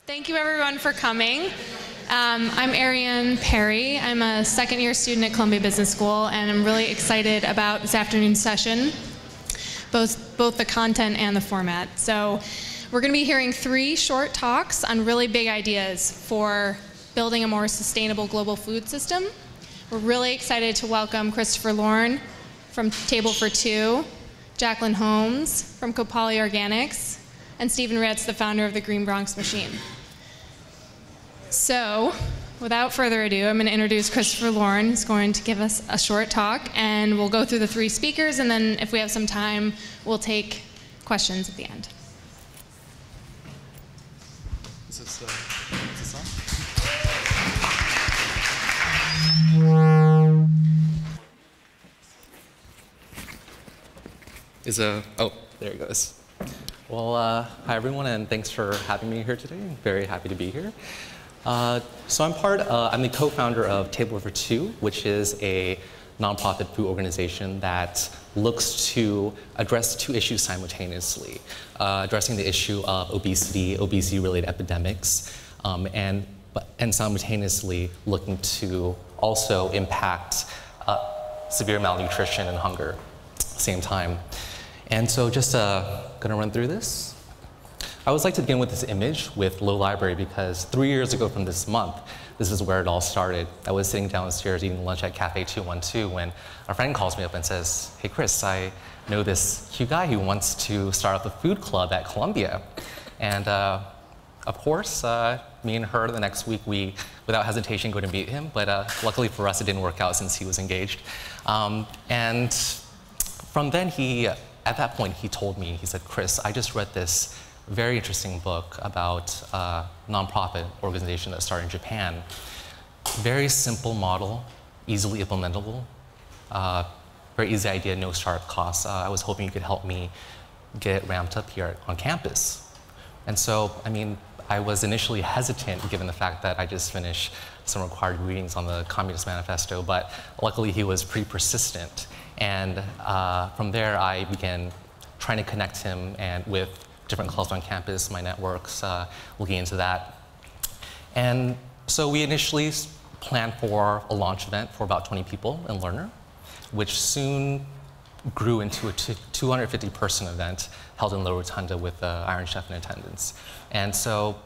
Thank you everyone for coming. I'm Ariane Perry. I'm a second-year student at Columbia Business School, and I'm really excited about this afternoon's session, both the content and the format. So we're going to be hearing 3 short talks on really big ideas for building a more sustainable global food system. We're really excited to welcome Christopher Lorn from Table for Two, Jacqueline Holmes from Kopali Organics, and Stephen Ritz, the founder of the Green Bronx Machine. So, without further ado, I'm going to introduce Christopher Lorn, who's going to give us a short talk, and we'll go through the 3 speakers, and then if we have some time, we'll take questions at the end. Is this on? Oh, there it goes. Well, hi everyone, and thanks for having me here today. I'm very happy to be here. So I'm the co-founder of Table for Two, which is a nonprofit food organization that looks to address 2 issues simultaneously, addressing the issue of obesity-related epidemics, and simultaneously looking to also impact severe malnutrition and hunger at the same time. And so just gonna run through this. I always like to begin with this image with Low Library because 3 years ago from this month, this is where it all started. I was sitting downstairs eating lunch at Cafe 212 when a friend calls me up and says, "Hey Chris, I know this cute guy who wants to start up a food club at Columbia." And of course, me and her the next week, we, without hesitation, go to meet him. But luckily for us, it didn't work out since he was engaged. And from then, at that point, he told me, he said, "Chris, I just read this very interesting book about a nonprofit organization that started in Japan. Very simple model, easily implementable, very easy idea, no startup costs. I was hoping you could help me get ramped up here on campus." And so, I mean, I was initially hesitant given the fact that I just finished some required readings on the Communist Manifesto, but luckily he was pretty persistent. And from there, I began trying to connect him with different clubs on campus, my networks, looking into that. And so we initially planned for a launch event for about 20 people in Lerner, which soon grew into a 250-person event held in La Rotunda with Iron Chef in attendance. And so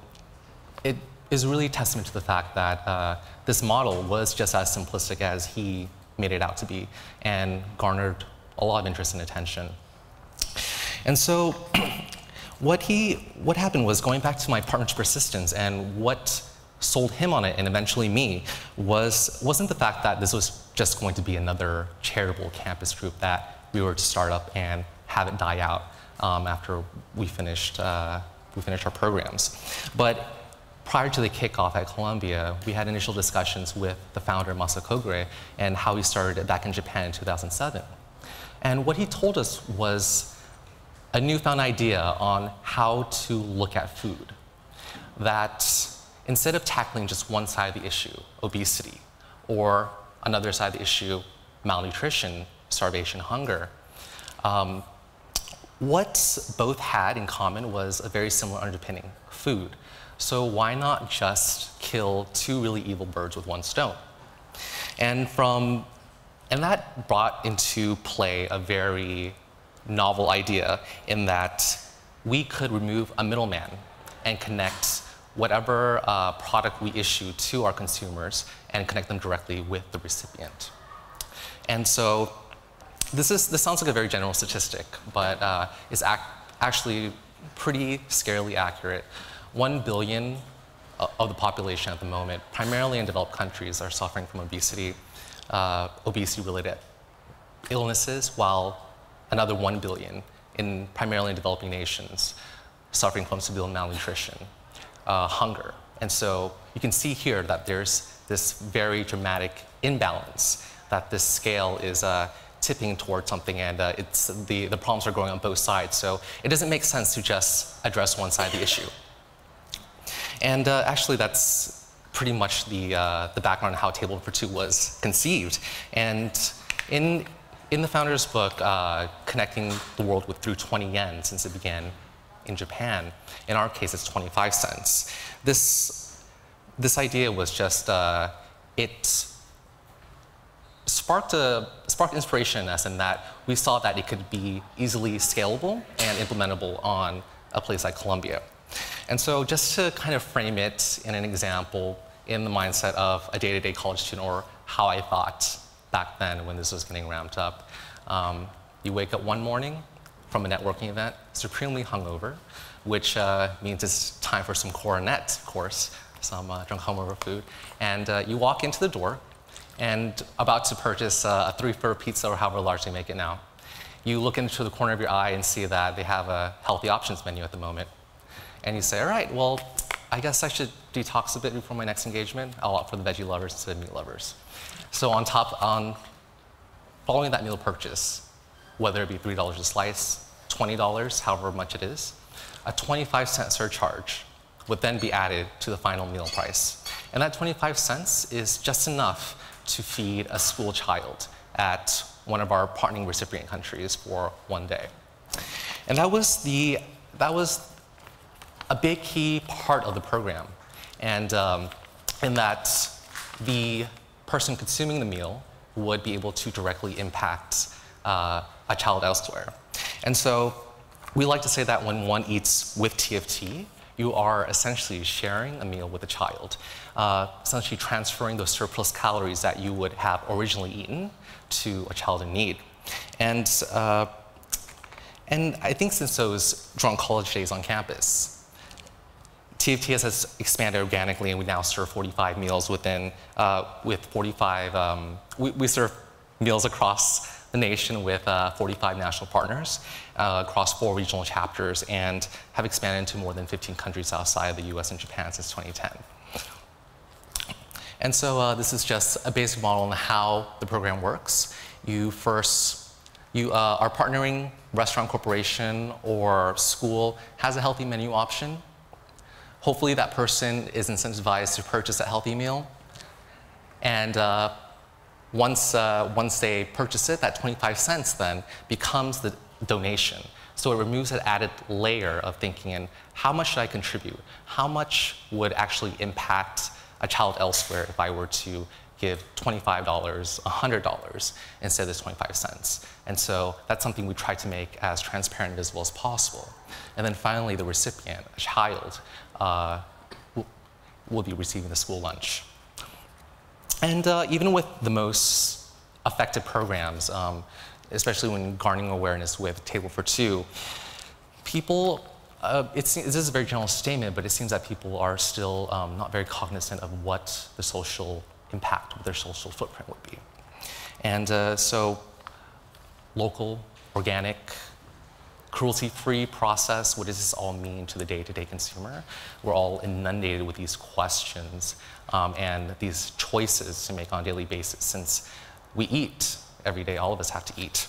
it is really a testament to the fact that this model was just as simplistic as he made it out to be and garnered a lot of interest and attention. And so what happened was, going back to my partner's persistence, and what sold him on it and eventually me wasn't the fact that this was just going to be another charitable campus group that we were to start up and have it die out after we finished our programs. But prior to the kickoff at Columbia, we had initial discussions with the founder, Masa Kogure, and how he started it back in Japan in 2007. And what he told us was a newfound idea on how to look at food. That instead of tackling just one side of the issue, obesity, or another side of the issue, malnutrition, starvation, hunger, what both had in common was a very similar underpinning, food. So why not just kill 2 really evil birds with 1 stone? And that brought into play a very novel idea in that we could remove a middleman and connect whatever product we issue to our consumers and connect them directly with the recipient. And so this sounds like a very general statistic, but is actually pretty scarily accurate. 1 billion of the population at the moment, primarily in developed countries, are suffering from obesity, obesity-related illnesses, while another 1 billion, primarily in developing nations, suffering from severe malnutrition, hunger. And so you can see here that there's this very dramatic imbalance, that this scale is tipping towards something, and the problems are growing on both sides. So it doesn't make sense to just address one side of the issue. And actually, that's pretty much the background on how Table for Two was conceived. And in the founder's book, Connecting the World through 20 Yen, since it began in Japan. In our case, it's 25 cents. This idea was just, it sparked inspiration in us in that we saw that it could be easily scalable and implementable on a place like Colombia. And so just to kind of frame it in an example in the mindset of a day-to-day college student, or how I thought back then when this was getting ramped up, you wake up one morning from a networking event, supremely hungover, which means it's time for some coronet, of course, some drunk hungover food. And you walk into the door and about to purchase a 3-for pizza or however large they make it now. You look into the corner of your eye and see that they have a healthy options menu at the moment. And you say, all right, well, I guess I should detox a bit before my next engagement. I'll opt for the veggie lovers instead of meat lovers. So following that meal purchase, whether it be $3 a slice, $20, however much it is, a 25-cent surcharge would then be added to the final meal price. And that 25 cents is just enough to feed a school child at one of our partnering recipient countries for one day. And that was a big key part of the program. And in that the person consuming the meal would be able to directly impact a child elsewhere. And so we like to say that when one eats with TFT, you are essentially sharing a meal with a child, essentially transferring those surplus calories that you would have originally eaten to a child in need. And I think since those drunk college days on campus, TFT has expanded organically, and we now serve 45 meals within, we serve meals across the nation with 45 national partners across 4 regional chapters, and have expanded into more than 15 countries outside of the US and Japan since 2010. And so this is just a basic model on how the program works. You are partnering restaurant corporation or school has a healthy menu option. Hopefully that person is incentivized to purchase a healthy meal. And once they purchase it, that 25 cents then becomes the donation. So it removes that added layer of thinking in how much should I contribute? How much would actually impact a child elsewhere if I were to give $25, $100 instead of this 25 cents? And so that's something we try to make as transparent and visible as possible. And then finally, the recipient, a child, will be receiving the school lunch. And even with the most effective programs, especially when garnering awareness with Table for Two, people, this is a very general statement, but it seems that people are still not very cognizant of what the social impact of their social footprint would be. And so local, organic, cruelty-free process, what does this all mean to the day-to-day consumer? We're all inundated with these questions and these choices to make on a daily basis, since we eat every day, all of us have to eat.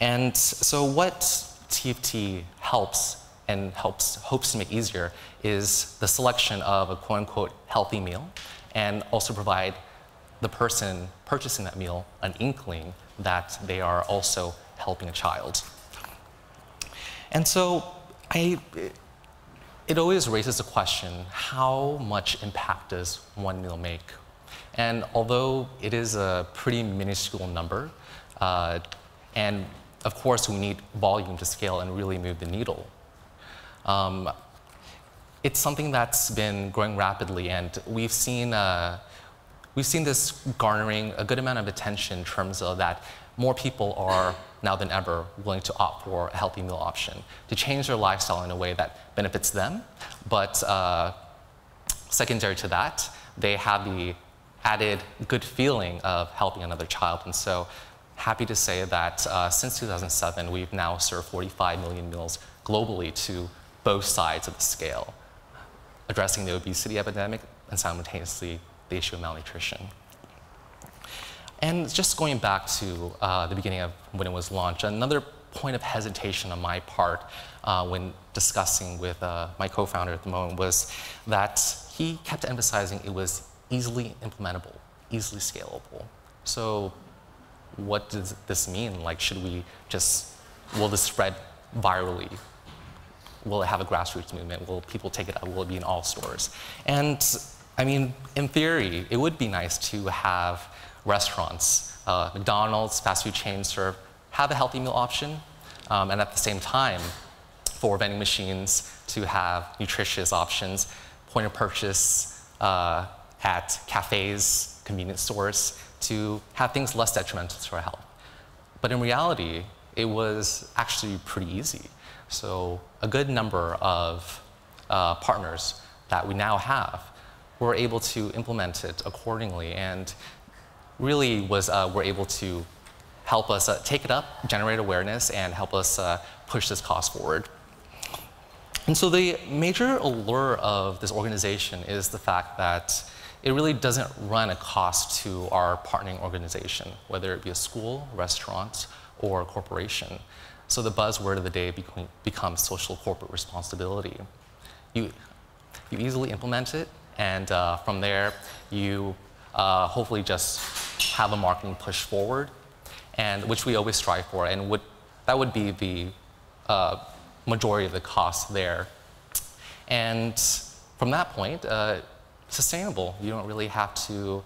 And so what TFT helps hopes to make easier is the selection of a quote-unquote healthy meal, and also provide the person purchasing that meal an inkling that they are also helping a child. And so it always raises the question, how much impact does one meal make? And although it is a pretty minuscule number, and of course we need volume to scale and really move the needle, it's something that's been growing rapidly, and we've seen this garnering a good amount of attention in terms of that more people are now than ever willing to opt for a healthy meal option, to change their lifestyle in a way that benefits them, but secondary to that, they have the added good feeling of helping another child. And so happy to say that since 2007, we've now served 45 million meals globally to both sides of the scale, addressing the obesity epidemic and simultaneously the issue of malnutrition. And just going back to the beginning of when it was launched, another point of hesitation on my part when discussing with my co-founder at the moment was that he kept emphasizing it was easily implementable, easily scalable. So what does this mean? Like, will this spread virally? Will it have a grassroots movement? Will people take it up? Will it be in all stores? And I mean, in theory, it would be nice to have restaurants, McDonald's, fast food chains have a healthy meal option, and at the same time, for vending machines to have nutritious options, point of purchase at cafes, convenience stores, to have things less detrimental to our health. But in reality, it was actually pretty easy. So a good number of partners that we now have were able to implement it accordingly, and really were able to help us take it up, generate awareness, and help us push this cause forward. And so the major allure of this organization is the fact that it really doesn't run a cost to our partnering organization, whether it be a school, restaurant, or a corporation. So the buzzword of the day becomes social corporate responsibility. You easily implement it, and from there, you hopefully just have a marketing push forward, and which we always strive for, and that would be the majority of the cost there. And from that point, sustainable. You don't really have to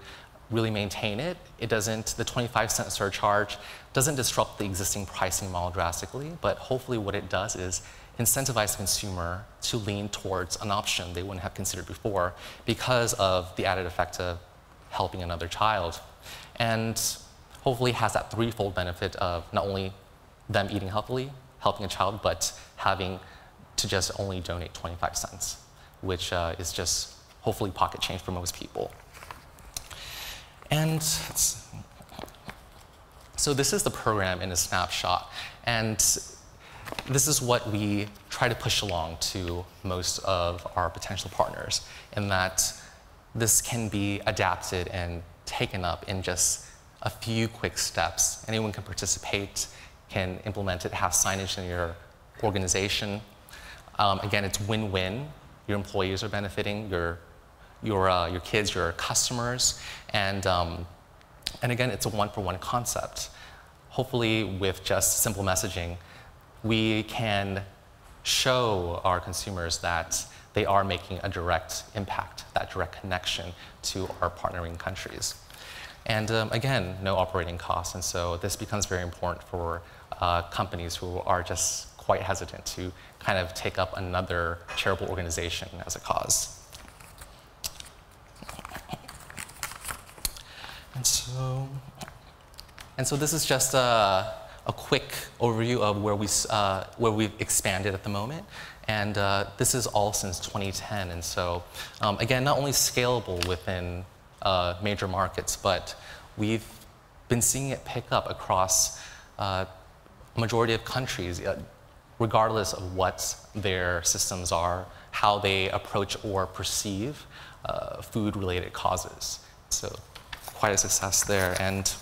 really maintain it. It doesn't, the 25-cent surcharge doesn't disrupt the existing pricing model drastically, but hopefully what it does is incentivize the consumer to lean towards an option they wouldn't have considered before because of the added effect of helping another child. And hopefully has that threefold benefit of not only them eating healthily, helping a child, but having to just only donate 25 cents, which is just hopefully pocket change for most people. And so this is the program in a snapshot. And this is what we try to push along to most of our potential partners, in that this can be adapted and taken up in just a few quick steps. Anyone can participate, can implement it, have signage in your organization. Again, it's win-win. Your employees are benefiting, your kids, your customers, and again, it's a one-for-one concept. Hopefully, with just simple messaging, we can show our consumers that they are making a direct impact, that direct connection to our partnering countries. And again, no operating costs, and so this becomes very important for companies who are just quite hesitant to kind of take up another charitable organization as a cause. And so this is just a quick overview of where we've expanded at the moment. And this is all since 2010. And so, again, not only scalable within major markets, but we've been seeing it pick up across a majority of countries, regardless of what their systems are, how they approach or perceive food-related causes. So quite a success there. And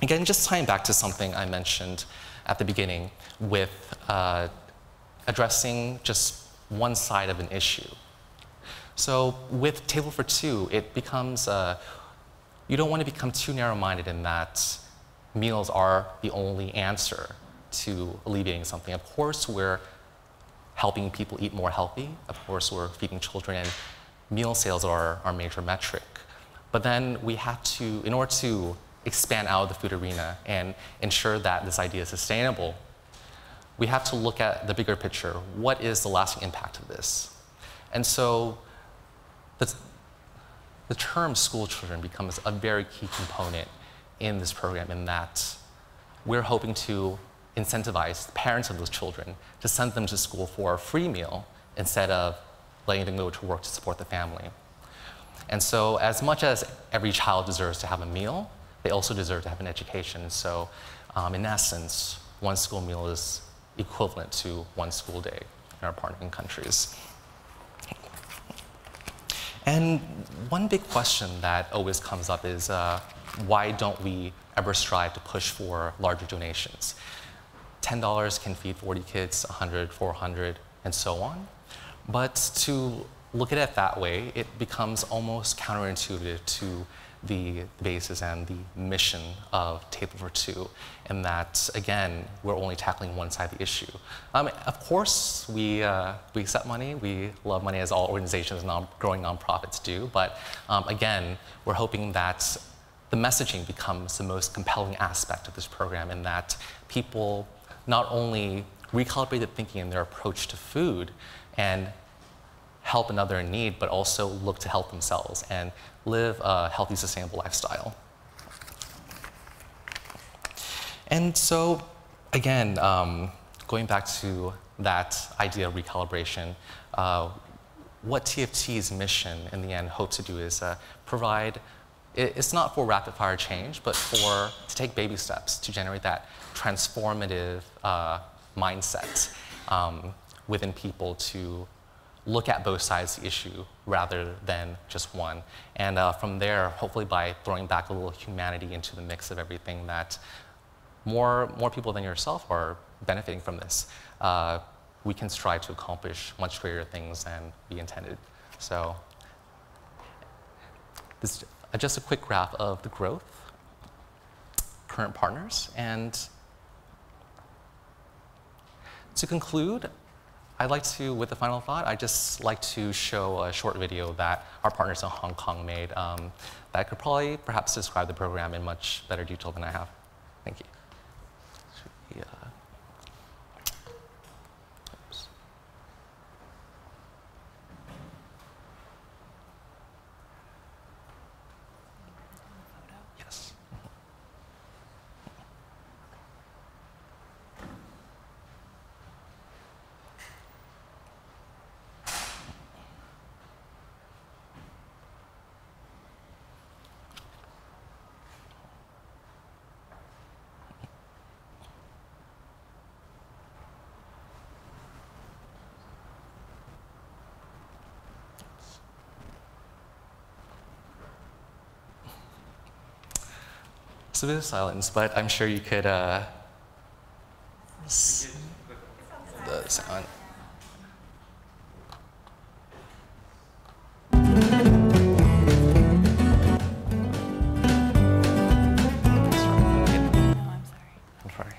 again, just tying back to something I mentioned at the beginning with addressing just one side of an issue. So with Table for Two, it becomes, you don't want to become too narrow-minded in that meals are the only answer to alleviating something. Of course, we're helping people eat more healthy. Of course, we're feeding children, and meal sales are our major metric. But then we have to, in order to expand out of the food arena and ensure that this idea is sustainable, we have to look at the bigger picture. What is the lasting impact of this? And so the term school children becomes a very key component in this program, in that we're hoping to incentivize the parents of those children to send them to school for a free meal instead of letting them go to work to support the family. And so as much as every child deserves to have a meal, they also deserve to have an education. So in essence, one school meal is equivalent to one school day in our partnering countries. And one big question that always comes up is why don't we ever strive to push for larger donations? $10 can feed 40 kids, 100, 400, and so on. But to look at it that way, it becomes almost counterintuitive to the basis and the mission of Table for Two, in that, again, we're only tackling one side of the issue. Of course, we accept money. We love money, as all organizations and growing nonprofits do. But again, we're hoping that the messaging becomes the most compelling aspect of this program, in that people not only recalibrate their thinking in their approach to food and help another in need, but also look to help themselves and live a healthy, sustainable lifestyle. And so, again, going back to that idea of recalibration, what TFT's mission in the end hopes to do is provide, it's not for rapid fire change, but to take baby steps to generate that transformative mindset within people to look at both sides of the issue rather than just one. And from there, hopefully by throwing back a little humanity into the mix of everything, that more people than yourself are benefiting from this. We can strive to accomplish much greater things than we intended. So this is just a quick graph of the growth, current partners, and to conclude, I'd like to, with the final thought, I'd just like to show a short video that our partners in Hong Kong made that could probably perhaps describe the program in much better detail than I have. Thank you. Oops. Yes. It's a bit of silence, but I'm sure you could the sound. No, I'm sorry. I'm sorry.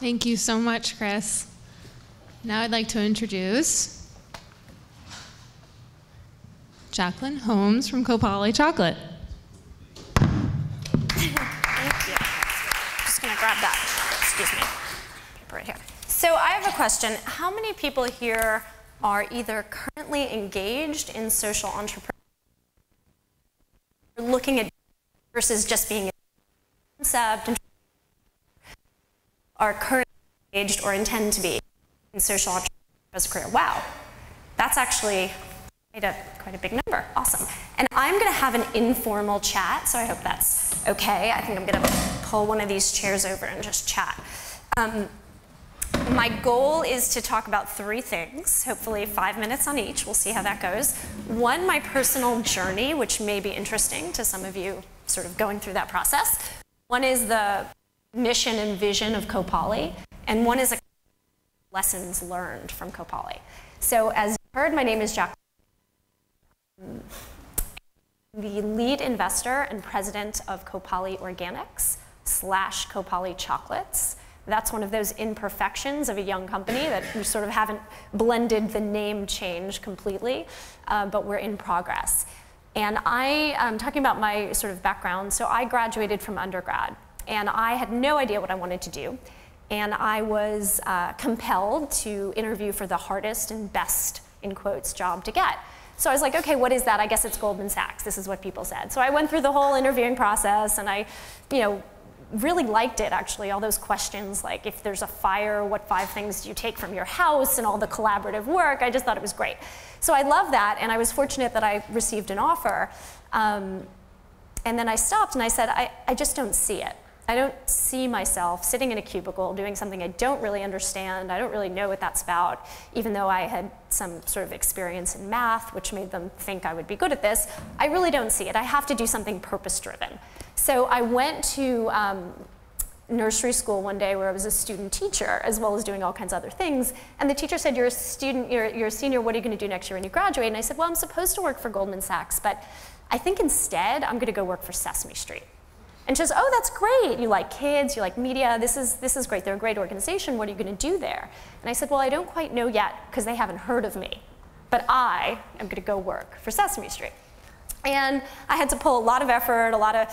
Thank you so much, Chris. Now I'd like to introduce Jacqueline Holmes from Kopali Chocolate. Thank you. Just gonna grab that, excuse me, paper right here. So I have a question. How many people here are either currently engaged in social entrepreneurship, or looking at versus just being a concept, and are currently engaged or intend to be in social entrepreneurship as a career? Wow, that's actually quite a big number. Awesome. And I'm going to have an informal chat, so I hope that's okay. I think I'm going to pull one of these chairs over and just chat. My goal is to talk about 3 things, hopefully 5 minutes on each. We'll see how that goes. One, my personal journey, which may be interesting to some of you sort of going through that process. One is the mission and vision of Kopali, and one is a lessons learned from Kopali. So as you heard, my name is Jacqueline, the lead investor and president of Kopali Organics / Kopali Chocolates. That's one of those imperfections of a young company that we sort of haven't blended the name change completely, but we're in progress. And I am talking about my sort of background. So I graduated from undergrad, and I had no idea what I wanted to do. And I was compelled to interview for the hardest and best in quotes, job to get. So I was like, okay, what is that? I guess it's Goldman Sachs. This is what people said. So I went through the whole interviewing process, and I, really liked it, actually. All those questions, like if there's a fire, what 5 things do you take from your house, and all the collaborative work. I just thought it was great. So I loved that, and I was fortunate that I received an offer. And then I stopped, and I said, I just don't see it. I don't see myself sitting in a cubicle doing something I don't really understand. I don't really know what that's about, even though I had some sort of experience in math, which made them think I would be good at this. I really don't see it. I have to do something purpose-driven. So I went to nursery school one day where I was a student teacher, as well as doing all kinds of other things. And the teacher said, you're a student, you're a senior, what are you going to do next year when you graduate? And I said, well, I'm supposed to work for Goldman Sachs, but I think instead I'm going to go work for Sesame Street. And she says, oh, that's great. You like kids, you like media. This is great. They're a great organization. What are you going to do there? And I said, well, I don't quite know yet because they haven't heard of me. But I am going to go work for Sesame Street. And I had to pull a lot of effort, a lot of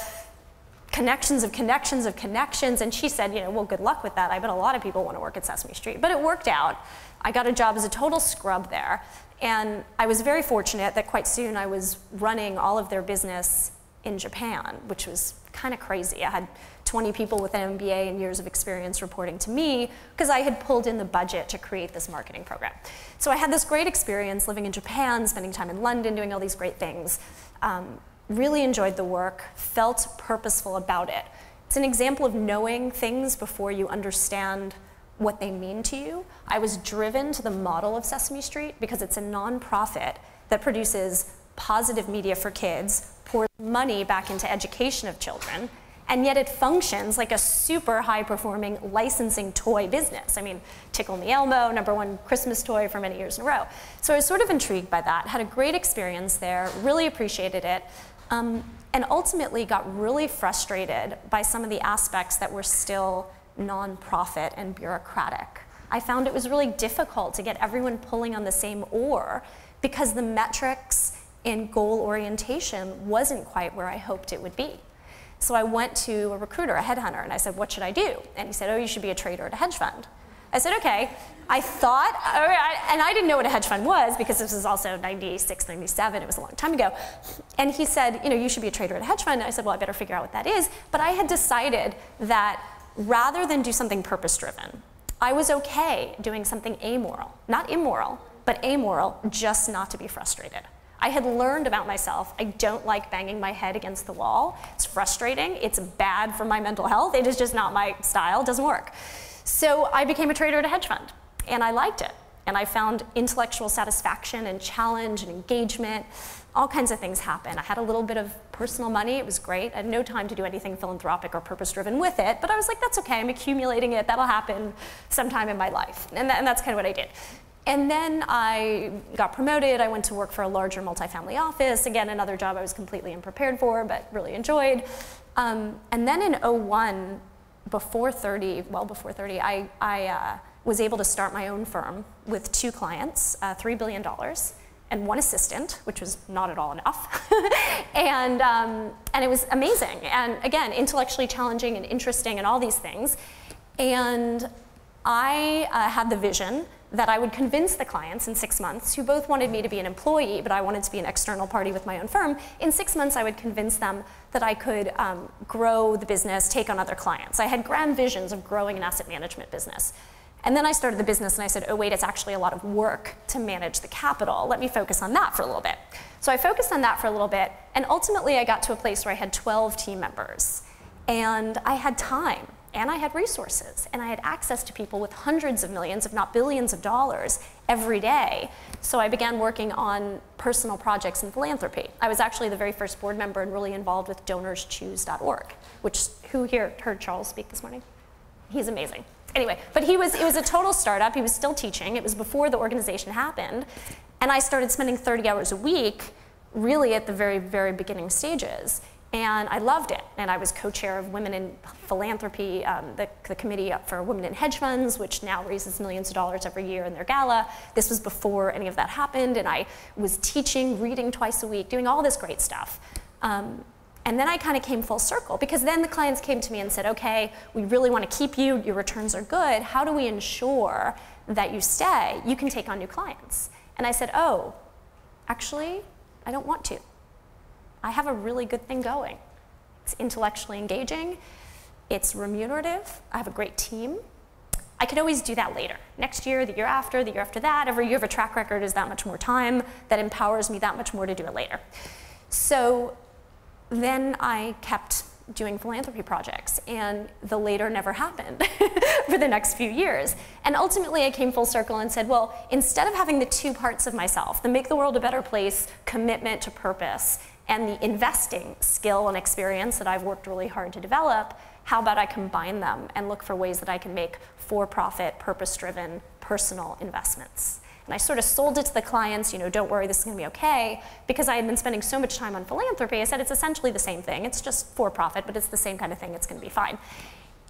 connections of connections of connections. And she said, well, good luck with that. I bet a lot of people want to work at Sesame Street. But it worked out. I got a job as a total scrub there. And I was very fortunate that quite soon I was running all of their business in Japan, which was kind of crazy. I had 20 people with an MBA and years of experience reporting to me because I had pulled in the budget to create this marketing program. So I had this great experience living in Japan, spending time in London, doing all these great things. Really enjoyed the work, felt purposeful about it. It's an example of knowing things before you understand what they mean to you. I was driven to the model of Sesame Street because it's a nonprofit that produces positive media for kids, pours money back into education of children, and yet it functions like a super high-performing licensing toy business. I mean, Tickle Me Elmo, #1 Christmas toy for many years in a row. So I was sort of intrigued by that, had a great experience there, really appreciated it, and ultimately got really frustrated by some of the aspects that were still nonprofit and bureaucratic. I found it was really difficult to get everyone pulling on the same oar because the metrics and goal orientation wasn't quite where I hoped it would be. So I went to a recruiter, a headhunter, and I said, what should I do? And he said, oh, you should be a trader at a hedge fund. I said, okay. I thought, and I didn't know what a hedge fund was because this was also 96, 97, it was a long time ago. And he said, you should be a trader at a hedge fund. And I said, well, I better figure out what that is. But I had decided that rather than do something purpose-driven, I was okay doing something amoral, not immoral, but amoral, just not to be frustrated. I had learned about myself. I don't like banging my head against the wall. It's frustrating. It's bad for my mental health. It is just not my style. It doesn't work. So I became a trader at a hedge fund, and I liked it. And I found intellectual satisfaction and challenge and engagement. All kinds of things happen. I had a little bit of personal money. It was great. I had no time to do anything philanthropic or purpose-driven with it, but I was like, that's okay. I'm accumulating it. That'll happen sometime in my life. And that's kind of what I did. And then I got promoted. I went to work for a larger multifamily office. Again, another job I was completely unprepared for, but really enjoyed. And then in 01, before 30, I was able to start my own firm with 2 clients, $3 billion, and 1 assistant, which was not at all enough. and it was amazing. And again, intellectually challenging and interesting and all these things. And I had the vision that I would convince the clients in 6 months, who both wanted me to be an employee, but I wanted to be an external party with my own firm. In 6 months, I would convince them that I could grow the business, take on other clients. I had grand visions of growing an asset management business. And then I started the business and I said, oh wait, it's actually a lot of work to manage the capital. Let me focus on that for a little bit. So I focused on that for a little bit, and ultimately I got to a place where I had 12 team members. And I had time. And I had resources, and I had access to people with hundreds of millions, if not billions of dollars every day. So I began working on personal projects in philanthropy. I was actually the very first board member and really involved with DonorsChoose.org, which, who here heard Charles speak this morning? He's amazing. Anyway, but it was a total startup. He was still teaching. It was before the organization happened. And I started spending 30 hours a week, really at the very, very beginning stages. And I loved it. And I was co-chair of Women in Philanthropy, the committee for Women in Hedge Funds, which now raises millions of dollars every year in their gala. This was before any of that happened. And I was teaching, reading twice a week, doing all this great stuff. And then I kind of came full circle, because then the clients came to me and said, okay, we really want to keep you. Your returns are good. How do we ensure that you stay? You can take on new clients. And I said, oh, actually, I don't want to. I have a really good thing going. It's intellectually engaging. It's remunerative. I have a great team. I could always do that later. Next year, the year after that. Every year of a track record is that much more time. That empowers me that much more to do it later. So then I kept doing philanthropy projects, and the later never happened for the next few years. And ultimately, I came full circle and said, well, instead of having the two parts of myself, the make the world a better place, commitment to purpose, and the investing skill and experience that I've worked really hard to develop, how about I combine them and look for ways that I can make for-profit, purpose-driven, personal investments. And I sort of sold it to the clients, don't worry, this is going to be okay. Because I had been spending so much time on philanthropy, I said it's essentially the same thing. It's just for-profit, but it's the same kind of thing. It's going to be fine.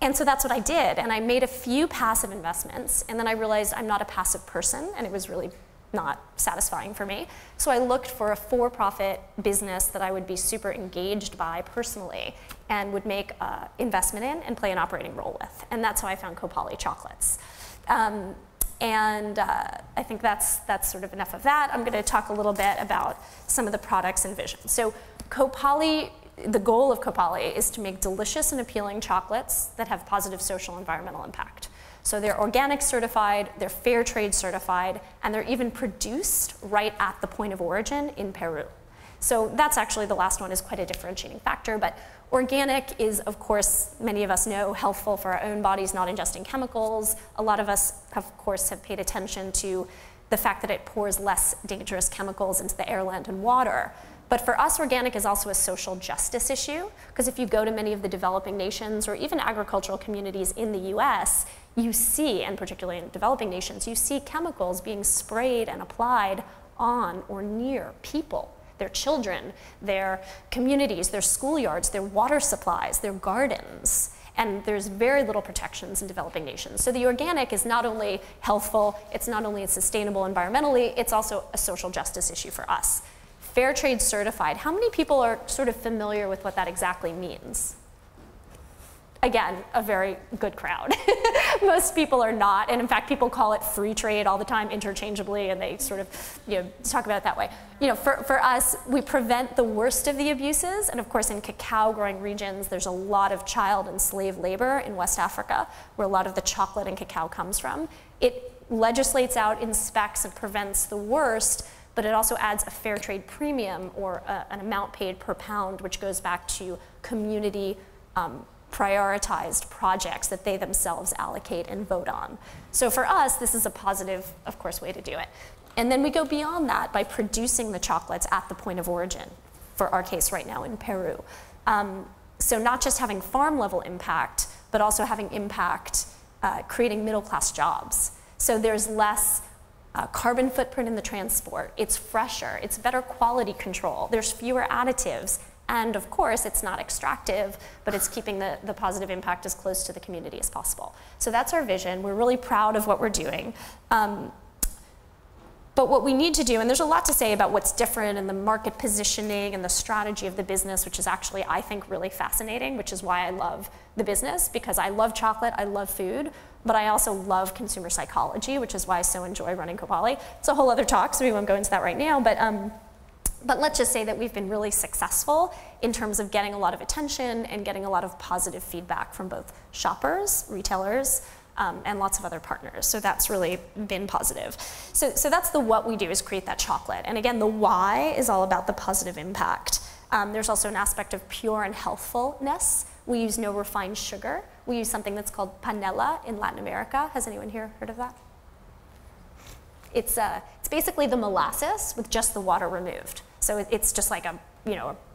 And so that's what I did. And I made a few passive investments. And then I realized I'm not a passive person. And it was really not satisfying for me. So I looked for a for-profit business that I would be super engaged by personally and would make an investment in and play an operating role with. And that's how I found Kopali chocolates. I think that's sort of enough of that. I'm going to talk a little bit about some of the products and vision. So Kopali, the goal of Kopali is to make delicious and appealing chocolates that have positive social and environmental impact. So they're organic certified, they're Fairtrade certified, and they're even produced right at the point of origin in Peru. So that's actually, the last one is quite a differentiating factor, but organic is, of course, many of us know, healthful for our own bodies, not ingesting chemicals. A lot of us, of course, have paid attention to the fact that it pours less dangerous chemicals into the air, land, and water. But for us, organic is also a social justice issue, because if you go to many of the developing nations or even agricultural communities in the US, you see, and particularly in developing nations, you see chemicals being sprayed and applied on or near people, their children, their communities, their schoolyards, their water supplies, their gardens. And there's very little protections in developing nations. So the organic is not only healthful, it's not only sustainable environmentally, it's also a social justice issue for us. Fairtrade certified, how many people are sort of familiar with what that exactly means? Again, a very good crowd. Most people are not, and in fact, people call it free trade all the time interchangeably, and they sort of talk about it that way. For us, we prevent the worst of the abuses, and of course in cacao growing regions, there's a lot of child and slave labor in West Africa, where a lot of the chocolate and cacao comes from. It legislates out, inspects, and prevents the worst, but it also adds a Fairtrade Premium, or an amount paid per pound, which goes back to community prioritized projects that they themselves allocate and vote on. So for us, this is a positive, of course, way to do it. And then we go beyond that by producing the chocolates at the point of origin, for our case right now in Peru. So not just having farm level impact, but also having impact creating middle class jobs. So there's less carbon footprint in the transport, it's fresher, it's better quality control, there's fewer additives, and of course it's not extractive, but it's keeping the positive impact as close to the community as possible. So that's our vision. We're really proud of what we're doing. But what we need to do, and there's a lot to say about what's different and the market positioning and the strategy of the business, which is actually, I think, really fascinating, which is why I love the business, because I love chocolate, I love food, but I also love consumer psychology, which is why I so enjoy running Kopali. It's a whole other talk, so we won't go into that right now, but let's just say that we've been really successful in terms of getting a lot of attention and getting a lot of positive feedback from both shoppers, retailers, and lots of other partners. So that's really been positive. So that's the what we do, is create that chocolate. And again, the why is all about the positive impact. There's also an aspect of pure and healthfulness. We use no refined sugar. We use something that's called panela in Latin America. Has anyone here heard of that? It's basically the molasses with just the water removed. So it's just like a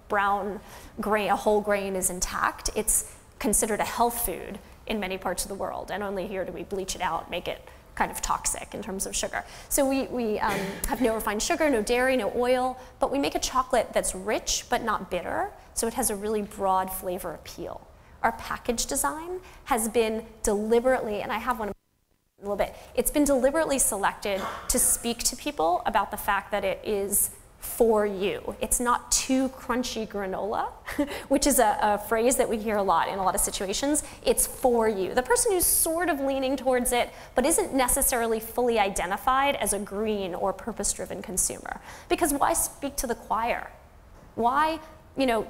brown grain, a whole grain is intact. It's considered a health food in many parts of the world, and only here do we bleach it out, make it kind of toxic in terms of sugar. So we have no refined sugar, no dairy, no oil, but we make a chocolate that's rich but not bitter, so it has a really broad flavor appeal. Our package design has been deliberately, and I have one a little bit, it's been deliberately selected to speak to people about the fact that it is for you. It's not too crunchy granola, which is a phrase that we hear a lot in a lot of situations. It's for you. The person who's sort of leaning towards it, but isn't necessarily fully identified as a green or purpose-driven consumer. Because why speak to the choir? Why,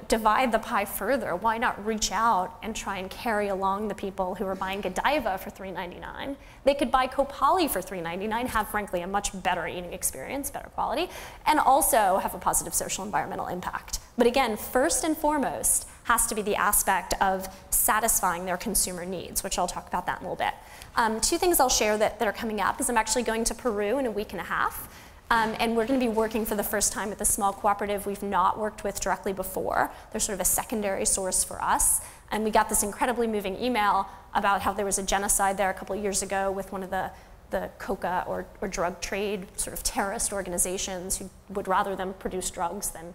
divide the pie further? Why not reach out and try and carry along the people who are buying Godiva for $3.99? They could buy Kopali for $3.99, have, frankly, a much better eating experience, better quality, and also have a positive social environmental impact. But again, first and foremost has to be the aspect of satisfying their consumer needs, which I'll talk about that in a little bit. Two things I'll share that are coming up is I'm actually going to Peru in a week and a half. And we're going to be working for the first time with a small cooperative we've not worked with directly before. They're sort of a secondary source for us. And we got this incredibly moving email about how there was a genocide there a couple of years ago with one of the coca or drug trade sort of terrorist organizations who would rather them produce drugs than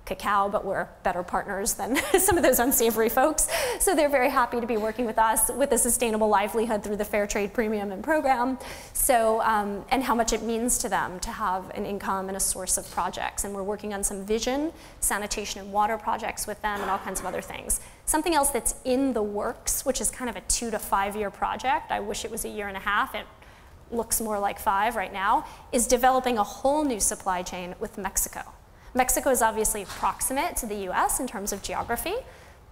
cacao, but we're better partners than some of those unsavory folks. So they're very happy to be working with us with a sustainable livelihood through the Fairtrade Premium and program. So, and how much it means to them to have an income and a source of projects. And we're working on some vision, sanitation and water projects with them and all kinds of other things. Something else that's in the works, which is kind of a 2 to 5 year project. I wish it was a year and a half. It looks more like 5 right now, is developing a whole new supply chain with Mexico. Mexico is obviously proximate to the US in terms of geography.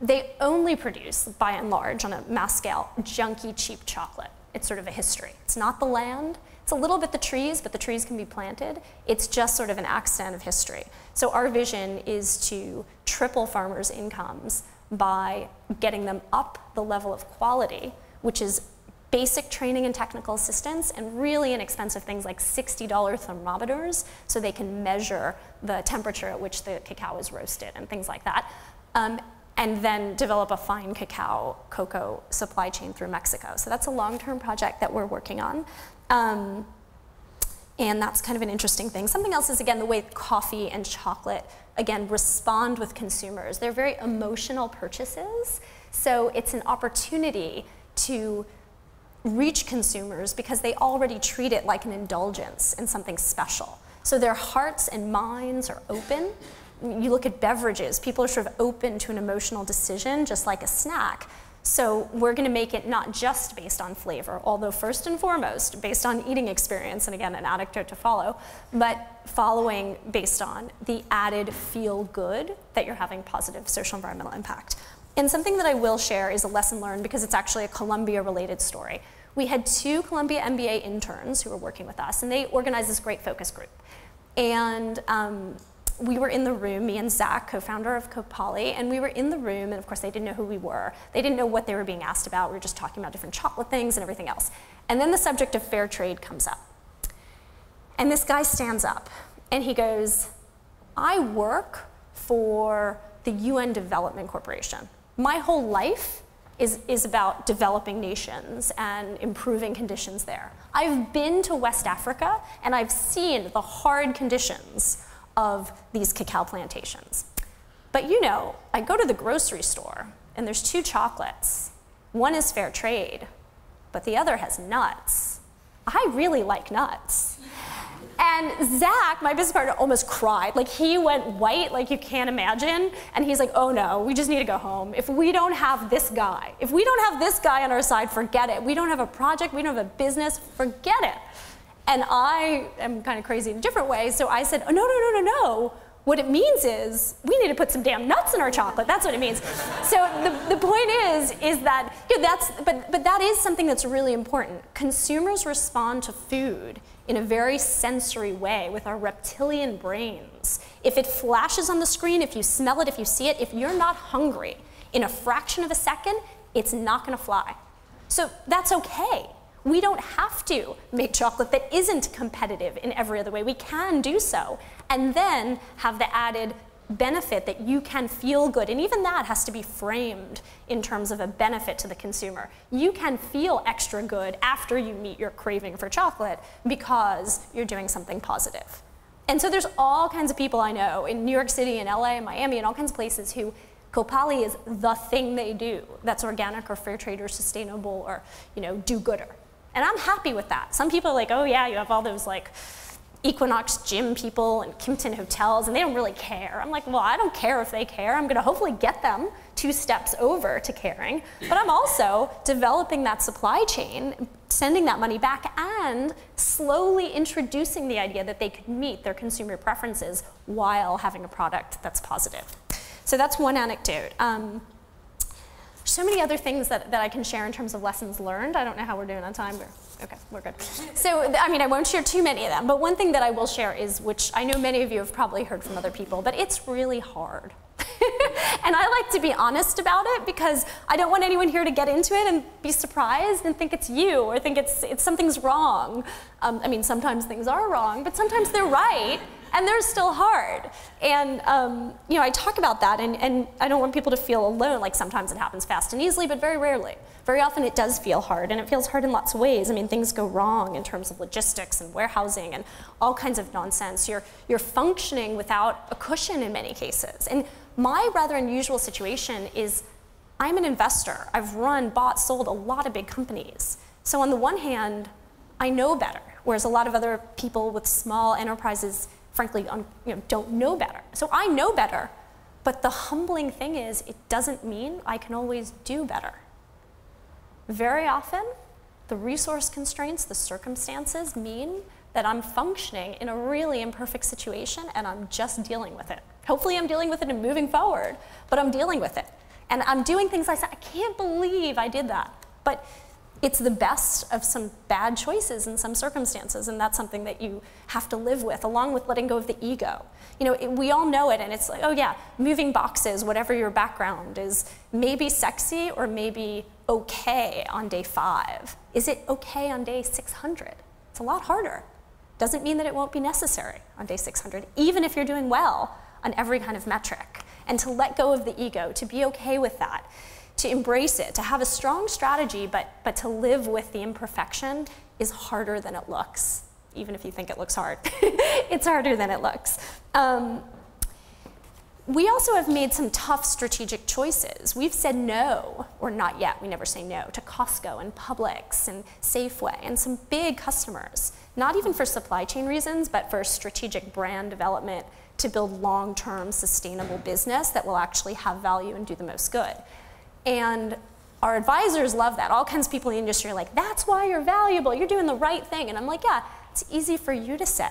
They only produce, by and large, on a mass scale, junky, cheap chocolate. It's sort of a history. It's not the land. It's a little bit the trees, but the trees can be planted. It's just sort of an accent of history. So our vision is to triple farmers' incomes by getting them up the level of quality, which is basic training and technical assistance, and really inexpensive things like $60 thermometers so they can measure the temperature at which the cacao is roasted and things like that. And then develop a fine cocoa supply chain through Mexico. So that's a long-term project that we're working on. And that's kind of an interesting thing. Something else is, again, the way coffee and chocolate, again, respond with consumers. They're very emotional purchases. So it's an opportunity to reach consumers because they already treat it like an indulgence and something special. So their hearts and minds are open. You look at beverages, people are sort of open to an emotional decision, just like a snack. So we're going to make it not just based on flavor, although first and foremost based on eating experience, and again, an anecdote to follow, but following based on the added feel good that you're having positive social environmental impact. And something that I will share is a lesson learned because it's actually a Columbia-related story. We had 2 Columbia MBA interns who were working with us, and they organized this great focus group. And we were in the room, me and Zach, co-founder of Kopali, and we were in the room, and of course they didn't know who we were. They didn't know what they were being asked about. We were just talking about different chocolate things and everything else. And then the subject of fair trade comes up. And this guy stands up, and he goes, I work for the UN Development Corporation. My whole life is about developing nations and improving conditions there. I've been to West Africa and I've seen the hard conditions of these cacao plantations. But I go to the grocery store and there's 2 chocolates. One is fair trade, but the other has nuts. I really like nuts. And Zach, my business partner, almost cried. Like, he went white, like you can't imagine. And he's like, oh no, we just need to go home. If we don't have this guy, on our side, forget it. We don't have a project, we don't have a business, forget it. And I am kind of crazy in a different way, so I said, oh, no. What it means is we need to put some damn nuts in our chocolate. That's what it means. So the point is that, but that is something that's really important. Consumers respond to food in a very sensory way with our reptilian brains. If it flashes on the screen, if you smell it, if you see it, if you're not hungry in a fraction of a second, it's not gonna fly. So that's okay. We don't have to make chocolate that isn't competitive in every other way. We can do so, and then have the added benefit that you can feel good, and even that has to be framed in terms of a benefit to the consumer. You can feel extra good after you meet your craving for chocolate because you're doing something positive. And so there's all kinds of people I know in New York City and LA and Miami and all kinds of places who Kopali is the thing they do that's organic or fair trade or sustainable or do-gooder. And I'm happy with that. Some people are like, oh yeah, you have all those like Equinox gym people and Kimpton hotels, and they don't really care. I'm like, well, I don't care if they care. I'm gonna hopefully get them 2 steps over to caring, but I'm also developing that supply chain, sending that money back, and slowly introducing the idea that they could meet their consumer preferences while having a product that's positive. So that's one anecdote. So many other things that I can share in terms of lessons learned. I don't know how we're doing on time. Okay, we're good. So, I mean, I won't share too many of them, but one thing that I will share is, which I know many of you have probably heard from other people, but it's really hard. And I like to be honest about it because I don't want anyone here to get into it and be surprised and think it's you or think it's something's wrong. I mean, sometimes things are wrong, but sometimes they're right. And they're still hard. And you know, I talk about that, and I don't want people to feel alone. Like sometimes it happens fast and easily, but very rarely. Very often it does feel hard, and it feels hard in lots of ways. I mean, things go wrong in terms of logistics and warehousing and all kinds of nonsense. You're functioning without a cushion in many cases. And my rather unusual situation is I'm an investor. I've run, bought, sold a lot of big companies. So on the one hand, I know better, whereas a lot of other people with small enterprises frankly, don't know better. So I know better, but the humbling thing is it doesn't mean I can always do better. Very often, the resource constraints, the circumstances mean that I'm functioning in a really imperfect situation and I'm just dealing with it. Hopefully I'm dealing with it and moving forward, but I'm dealing with it. And I'm doing things I said, I can't believe I did that. But it's the best of some bad choices in some circumstances, and that's something that you have to live with, along with letting go of the ego. You know, we all know it, and it's like, oh yeah, moving boxes, whatever your background is, maybe sexy or maybe okay on day 5. Is it okay on day 600? It's a lot harder. Doesn't mean that it won't be necessary on day 600, even if you're doing well on every kind of metric. And to let go of the ego, to be okay with that, to embrace it, to have a strong strategy, but to live with the imperfection is harder than it looks, even if you think it looks hard. It's harder than it looks. We also have made some tough strategic choices. We've said no, or not yet, we never say no, to Costco and Publix and Safeway and some big customers, not even for supply chain reasons, but for strategic brand development to build long-term sustainable business that will actually have value and do the most good. And our advisors love that. All kinds of people in the industry are like, that's why you're valuable, you're doing the right thing. And I'm like, yeah, it's easy for you to say.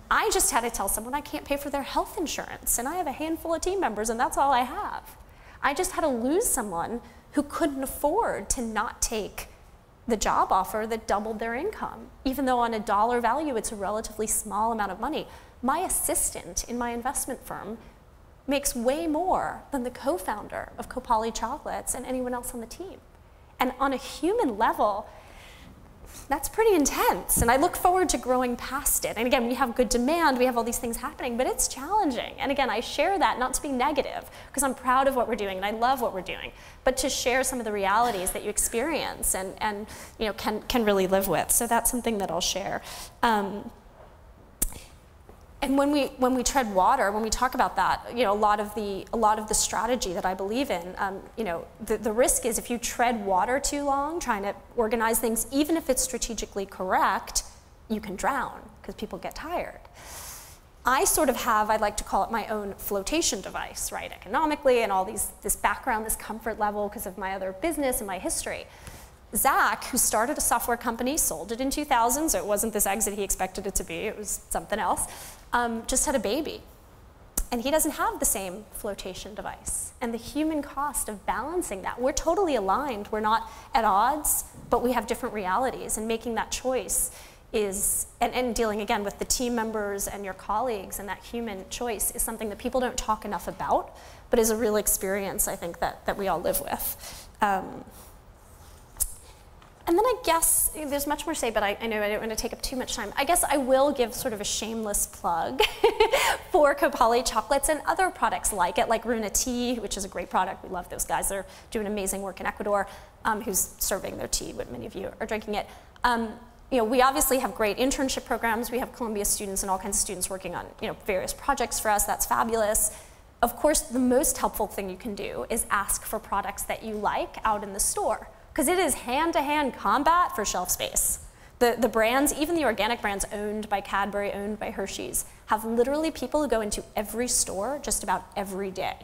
I just had to tell someone I can't pay for their health insurance, and I have a handful of team members, and that's all I have. I just had to lose someone who couldn't afford to not take the job offer that doubled their income, even though on a dollar value, it's a relatively small amount of money. My assistant in my investment firm makes way more than the co-founder of Kopali chocolates and anyone else on the team. And on a human level, that's pretty intense. And I look forward to growing past it. And again, we have good demand, we have all these things happening, but it's challenging. And again, I share that not to be negative, because I'm proud of what we're doing and I love what we're doing, but to share some of the realities that you experience and you know, can really live with. So that's something that I'll share. And when we tread water, when we talk about that, you know, a lot of the strategy that I believe in, you know, the risk is if you tread water too long, trying to organize things, even if it's strategically correct, you can drown because people get tired. I sort of have, I'd like to call it my own flotation device, right? Economically and all this background, this comfort level because of my other business and my history. Zach, who started a software company, sold it in 2000, so it wasn't this exit he expected it to be, it was something else, just had a baby. And he doesn't have the same flotation device. And the human cost of balancing that, we're totally aligned, we're not at odds, but we have different realities, and making that choice is, and dealing again with the team members and your colleagues and that human choice is something that people don't talk enough about, but is a real experience, I think, that we all live with. And then I guess, there's much more to say, but I know I don't want to take up too much time. I guess I will give sort of a shameless plug for Kopali chocolates and other products like it, like Runa Tea, which is a great product. We love those guys. They're doing amazing work in Ecuador, who's serving their tea, but many of you are drinking it. You know, we obviously have great internship programs. We have Columbia students and all kinds of students working on, you know, various projects for us. That's fabulous. Of course, the most helpful thing you can do is ask for products that you like out in the store, because it is hand-to-hand combat for shelf space. The brands, even the organic brands owned by Cadbury, owned by Hershey's, have literally people who go into every store just about every day.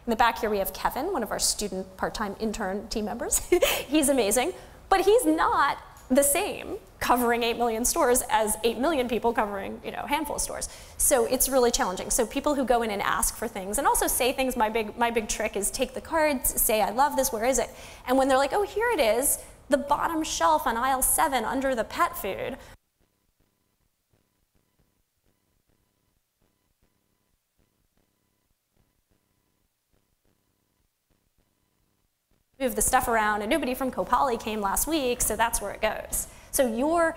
In the back here we have Kevin, one of our student part-time intern team members. He's amazing, but he's not the same covering 8 million stores as 8 million people covering, you know, a handful of stores. So it's really challenging. So people who go in and ask for things and also say things, my big trick is take the cards, say, I love this, where is it? And when they're like, oh, here it is, the bottom shelf on aisle 7 under the pet food. Move the stuff around, and nobody from Kopali came last week, so that's where it goes. So your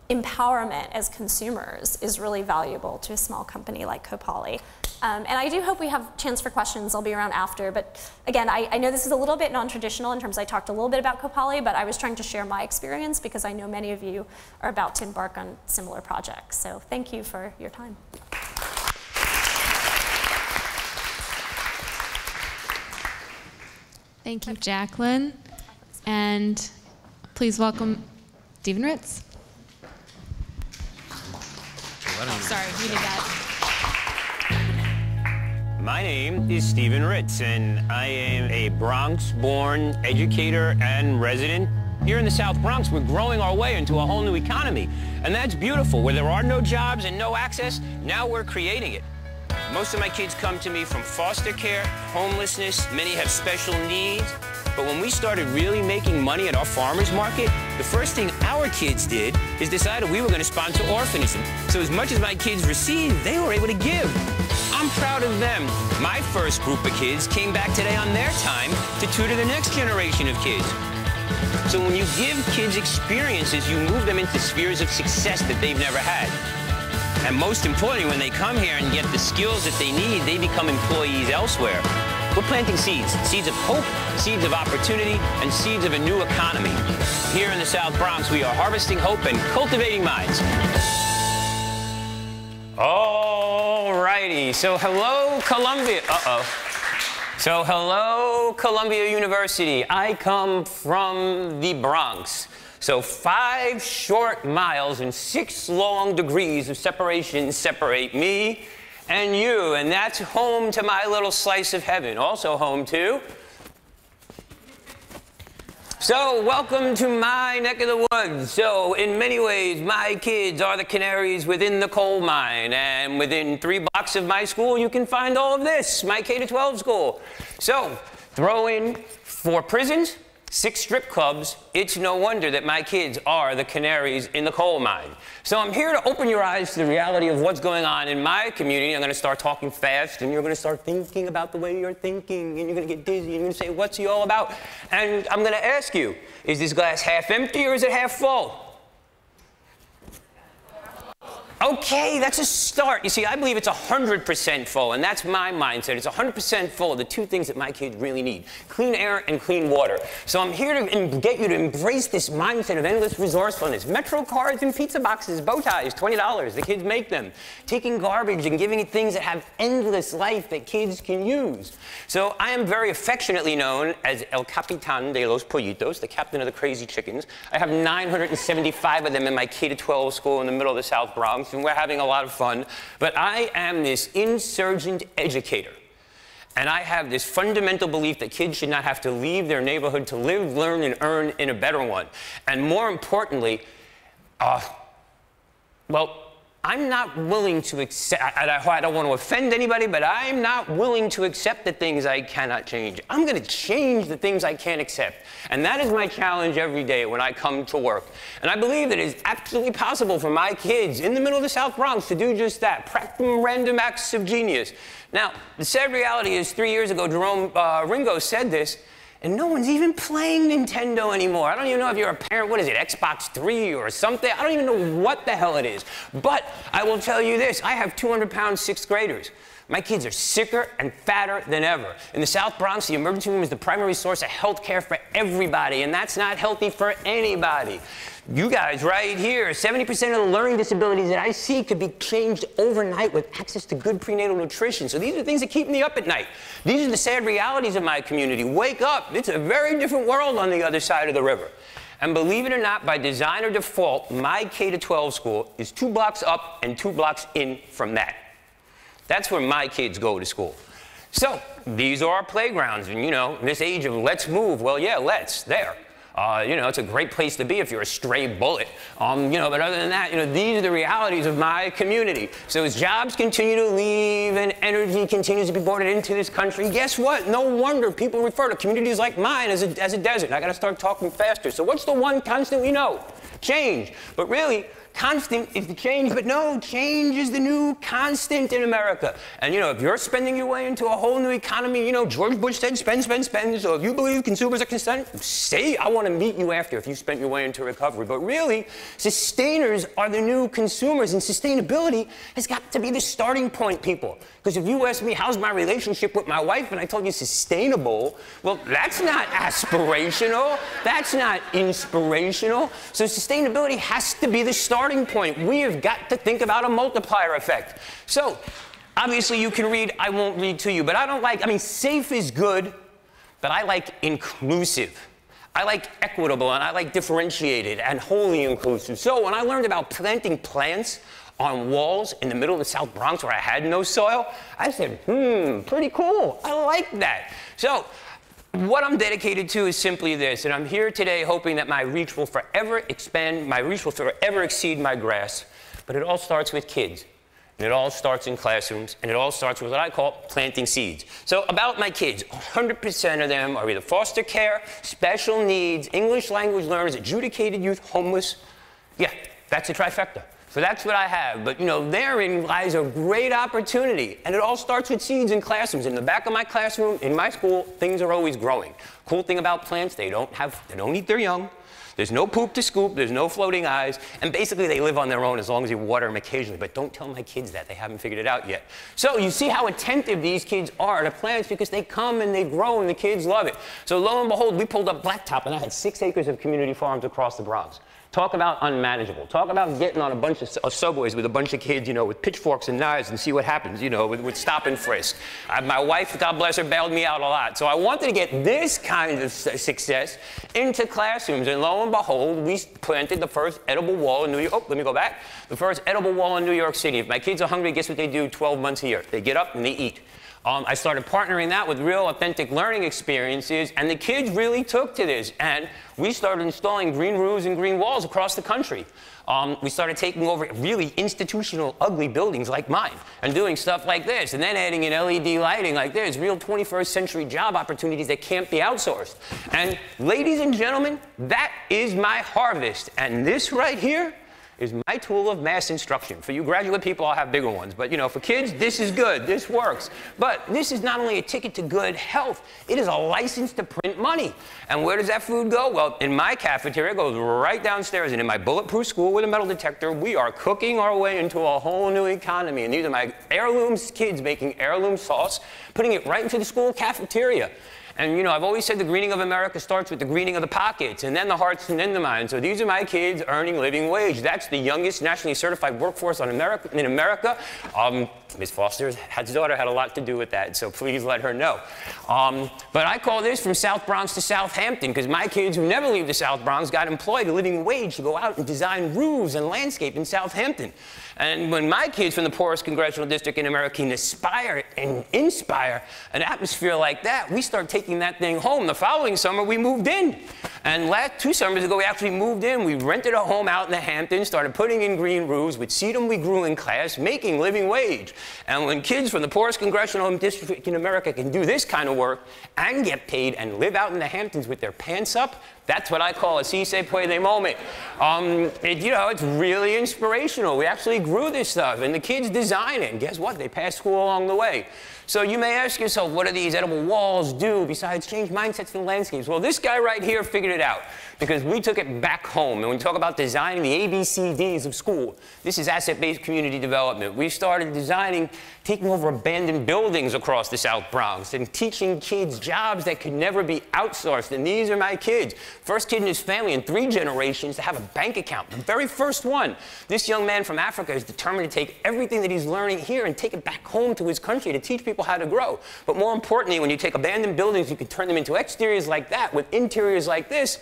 empowerment as consumers is really valuable to a small company like Kopali. And I do hope we have a chance for questions. I'll be around after. But again, I know this is a little bit non-traditional in terms I talked a little bit about Kopali, but I was trying to share my experience because I know many of you are about to embark on similar projects. So thank you for your time. Thank you, Jacqueline. And please welcome Stephen Ritz. Oh, sorry, you did that. My name is Stephen Ritz, and I am a Bronx-born educator and resident. Here in the South Bronx, we're growing our way into a whole new economy, and that's beautiful. Where there are no jobs and no access, now we're creating it. Most of my kids come to me from foster care, homelessness, many have special needs. But when we started really making money at our farmers market, the first thing our kids did is decided we were going to sponsor orphanages. So as much as my kids received, they were able to give. I'm proud of them. My first group of kids came back today on their time to tutor the next generation of kids. So when you give kids experiences, you move them into spheres of success that they've never had. And most importantly, when they come here and get the skills that they need, they become employees elsewhere. We're planting seeds, seeds of hope, seeds of opportunity, and seeds of a new economy. Here in the South Bronx, we are harvesting hope and cultivating minds. All righty, so hello, Columbia. So hello, Columbia University. I come from the Bronx. So 5 short miles and 6 long degrees of separation separate me and you, and that's home to my little slice of heaven. Also home to. So welcome to my neck of the woods. So in many ways, my kids are the canaries within the coal mine, and within 3 blocks of my school, you can find all of this, my K-12 school. So throw in 4 prisons, 6 strip clubs, it's no wonder that my kids are the canaries in the coal mine. So I'm here to open your eyes to the reality of what's going on in my community. I'm going to start talking fast, and you're going to start thinking about the way you're thinking, and you're going to get dizzy, and you're going to say, what's he all about? And I'm going to ask you, is this glass half empty or is it half full? Okay, that's a start. You see, I believe it's 100% full, and that's my mindset. It's 100% full of the 2 things that my kids really need, clean air and clean water. So I'm here to get you to embrace this mindset of endless resourcefulness. Metro cards and pizza boxes, bow ties, $20. The kids make them. Taking garbage and giving it things that have endless life that kids can use. So I am very affectionately known as El Capitan de los Pollitos, the captain of the crazy chickens. I have 975 of them in my K-12 school in the middle of the South Bronx. And we're having a lot of fun, but I am this insurgent educator. And I have this fundamental belief that kids should not have to leave their neighborhood to live, learn, and earn in a better one. And more importantly, well, I'm not willing to accept, I don't want to offend anybody, but I'm not willing to accept the things I cannot change. I'm going to change the things I can't accept. And that is my challenge every day when I come to work. And I believe that it is absolutely possible for my kids in the middle of the South Bronx to do just that, practice random acts of genius. Now, the sad reality is 3 years ago, Jerome Ringo said this, and no one's even playing Nintendo anymore. I don't even know if you're a parent. What is it, Xbox 3 or something? I don't even know what the hell it is. But I will tell you this. I have 200-pound 6th graders. My kids are sicker and fatter than ever. In the South Bronx, the emergency room is the primary source of health care for everybody, and that's not healthy for anybody. You guys right here, 70% of the learning disabilities that I see could be changed overnight with access to good prenatal nutrition. So these are things that keep me up at night. These are the sad realities of my community. Wake up. It's a very different world on the other side of the river. And believe it or not, by design or default, my K-12 school is 2 blocks up and 2 blocks in from that. That's where my kids go to school. So these are our playgrounds. And, you know, this age of let's move, well, yeah, let's, there. You know, it's a great place to be if you're a stray bullet. You know, but other than that, you know, these are the realities of my community. So as jobs continue to leave and energy continues to be boarded into this country, guess what? No wonder people refer to communities like mine as a desert. I got to start talking faster. So what's the one constant we know? Change. But really, constant is the change, but no, change is the new constant in America. And, you know, if you're spending your way into a whole new economy, you know, George Bush said spend, spend, spend. So if you believe consumers are consent, say, I want to meet you after if you spent your way into recovery. But really, sustainers are the new consumers, and sustainability has got to be the starting point, people. Because if you ask me, how's my relationship with my wife, and I told you sustainable, well, that's not aspirational. That's not inspirational. So sustainability has to be the starting point. We have got to think about a multiplier effect. So, obviously you can read, I won't read to you, but I mean, safe is good, but I like inclusive. I like equitable, and I like differentiated and wholly inclusive. So when I learned about planting plants on walls in the middle of the South Bronx where I had no soil, I said, pretty cool. I like that. So, what I'm dedicated to is simply this, and I'm here today hoping that my reach will forever expand, my reach will forever exceed my grasp, but it all starts with kids, and it all starts in classrooms, and it all starts with what I call planting seeds. So about my kids, 100% of them are either foster care, special needs, English language learners, adjudicated youth, homeless. Yeah, that's a trifecta. So that's what I have. But, you know, therein lies a great opportunity. And it all starts with seeds in classrooms. In the back of my classroom, in my school, things are always growing. Cool thing about plants, they don't eat their young. There's no poop to scoop. There's no floating eyes. And basically, they live on their own as long as you water them occasionally. But don't tell my kids that. They haven't figured it out yet. So you see how attentive these kids are to plants because they come and they grow and the kids love it. So lo and behold, we pulled up Blacktop, and I had 6 acres of community farms across the Bronx. Talk about unmanageable. Talk about getting on a bunch of subways with a bunch of kids, you know, with pitchforks and knives and see what happens, you know, with stop and frisk. My wife, God bless her, bailed me out a lot. So I wanted to get this kind of success into classrooms. And lo and behold, we planted the first edible wall in New York. Oh, let me go back. The first edible wall in New York City. If my kids are hungry, guess what they do 12 months a year? They get up and they eat. I started partnering that with real authentic learning experiences, and the kids really took to this. And we started installing green roofs and green walls across the country. We started taking over really institutional, ugly buildings like mine and doing stuff like this, and then adding in LED lighting like this, real 21st century job opportunities that can't be outsourced. And ladies and gentlemen, that is my harvest. And this right here is my tool of mass instruction. For you graduate people, I'll have bigger ones. But, you know, for kids, this is good. This works. But this is not only a ticket to good health, it is a license to print money. And where does that food go? Well, in my cafeteria, it goes right downstairs. And in my bulletproof school with a metal detector, we are cooking our way into a whole new economy. And these are my heirloom kids making heirloom sauce, putting it right into the school cafeteria. And, you know, I've always said the greening of America starts with the greening of the pockets, and then the hearts, and then the minds. So these are my kids earning living wage. That's the youngest nationally certified workforce in America. Ms. Foster's daughter had a lot to do with that, so please let her know. But I call this from South Bronx to Southampton, because my kids who never leave the South Bronx got employed a living wage to go out and design roofs and landscape in Southampton. And when my kids from the poorest congressional district in America can aspire and inspire an atmosphere like that, we start taking that thing home. The following summer, we moved in. And 2 summers ago, we actually moved in. We rented a home out in the Hamptons, started putting in green roofs with sedum we grew in class, making living wage. And when kids from the poorest congressional district in America can do this kind of work and get paid and live out in the Hamptons with their pants up, that's what I call a si se puede moment. You know, it's really inspirational. We actually grew this stuff, and the kids design it. And guess what? They pass school along the way. So you may ask yourself, what do these edible walls do besides change mindsets and landscapes? Well, this guy right here figured it out, because we took it back home. And when we talk about designing the ABCDs of school, this is asset-based community development. We started designing, taking over abandoned buildings across the South Bronx and teaching kids jobs that could never be outsourced. And these are my kids. First kid in his family in 3 generations to have a bank account. The very first one. This young man from Africa is determined to take everything that he's learning here and take it back home to his country to teach people how to grow. But more importantly, when you take abandoned buildings, you can turn them into exteriors like that with interiors like this.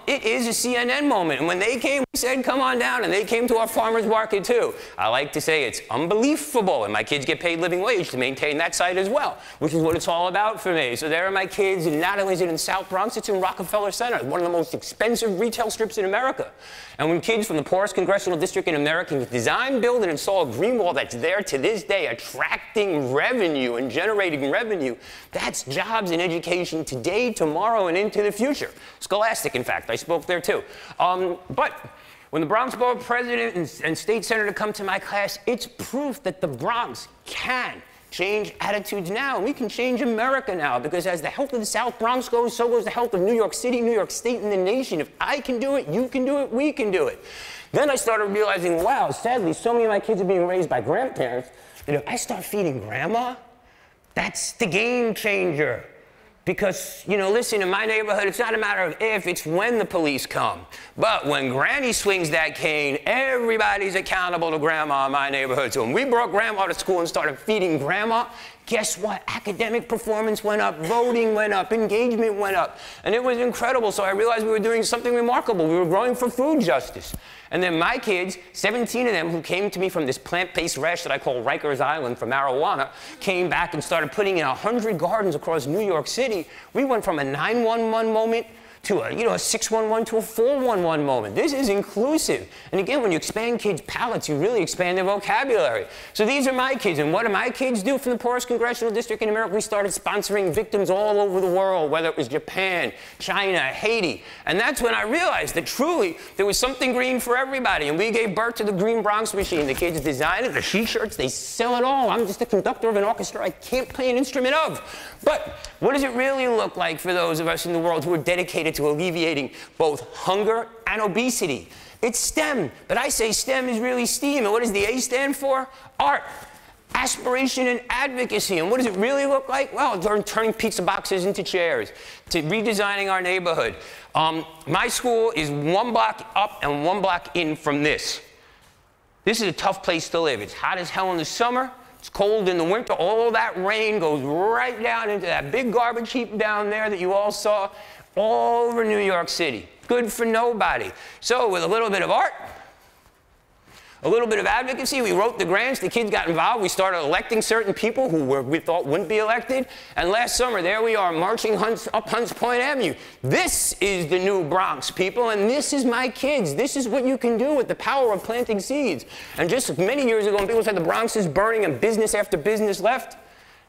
It is a CNN moment. And when they came, we said, come on down. And they came to our farmers market, too. I like to say it's unbelievable. And my kids get paid living wage to maintain that site as well, which is what it's all about for me. So there are my kids. And not only is it in South Bronx, it's in Rockefeller Center, one of the most expensive retail strips in America. And when kids from the poorest congressional district in America can design, build, and install a green wall that's there to this day, attracting revenue and generating revenue, that's jobs and education today, tomorrow, and into the future. Scholastic, in fact. I spoke there, too. But when the Bronx Borough President and State Senator come to my class, it's proof that the Bronx can change attitudes now. And we can change America now, because as the health of the South Bronx goes, so goes the health of New York City, New York State, and the nation. If I can do it, you can do it, we can do it. Then I started realizing, wow, sadly, so many of my kids are being raised by grandparents that if I start feeding grandma, that's the game changer. Because, you know, listen, in my neighborhood, it's not a matter of if, it's when the police come. But when Granny swings that cane, everybody's accountable to Grandma in my neighborhood. So when we brought Grandma to school and started feeding Grandma, guess what? Academic performance went up, voting went up, engagement went up. And it was incredible. So I realized we were doing something remarkable. We were growing for food justice. And then my kids, 17 of them, who came to me from this plant-based rash that I call Rikers Island for marijuana, came back and started putting in 100 gardens across New York City. We went from a 911 moment to a 611 to a 411 moment. This is inclusive. And again, when you expand kids' palates, you really expand their vocabulary. So these are my kids. And what do my kids do from the poorest congressional district in America? We started sponsoring victims all over the world, whether it was Japan, China, Haiti. And that's when I realized that truly there was something green for everybody. And we gave birth to the Green Bronx machine. The kids design it, the T-shirts, they sell it all. I'm just a conductor of an orchestra I can't play an instrument of. But what does it really look like for those of us in the world who are dedicated to alleviating both hunger and obesity? It's STEM, but I say STEM is really STEAM. And what does the A stand for? Art, aspiration, and advocacy. And what does it really look like? Well, it's turning pizza boxes into chairs, to redesigning our neighborhood. My school is 1 block up and 1 block in from this. This is a tough place to live. It's hot as hell in the summer. It's cold in the winter. All that rain goes right down into that big garbage heap down there that you all saw all over New York City. Good for nobody. So with a little bit of art, a little bit of advocacy, we wrote the grants, the kids got involved, we started electing certain people who we thought wouldn't be elected, and last summer, there we are, marching up Hunts Point Avenue. This is the new Bronx, people, and this is my kids. This is what you can do with the power of planting seeds. And just many years ago, when people said the Bronx is burning and business after business left,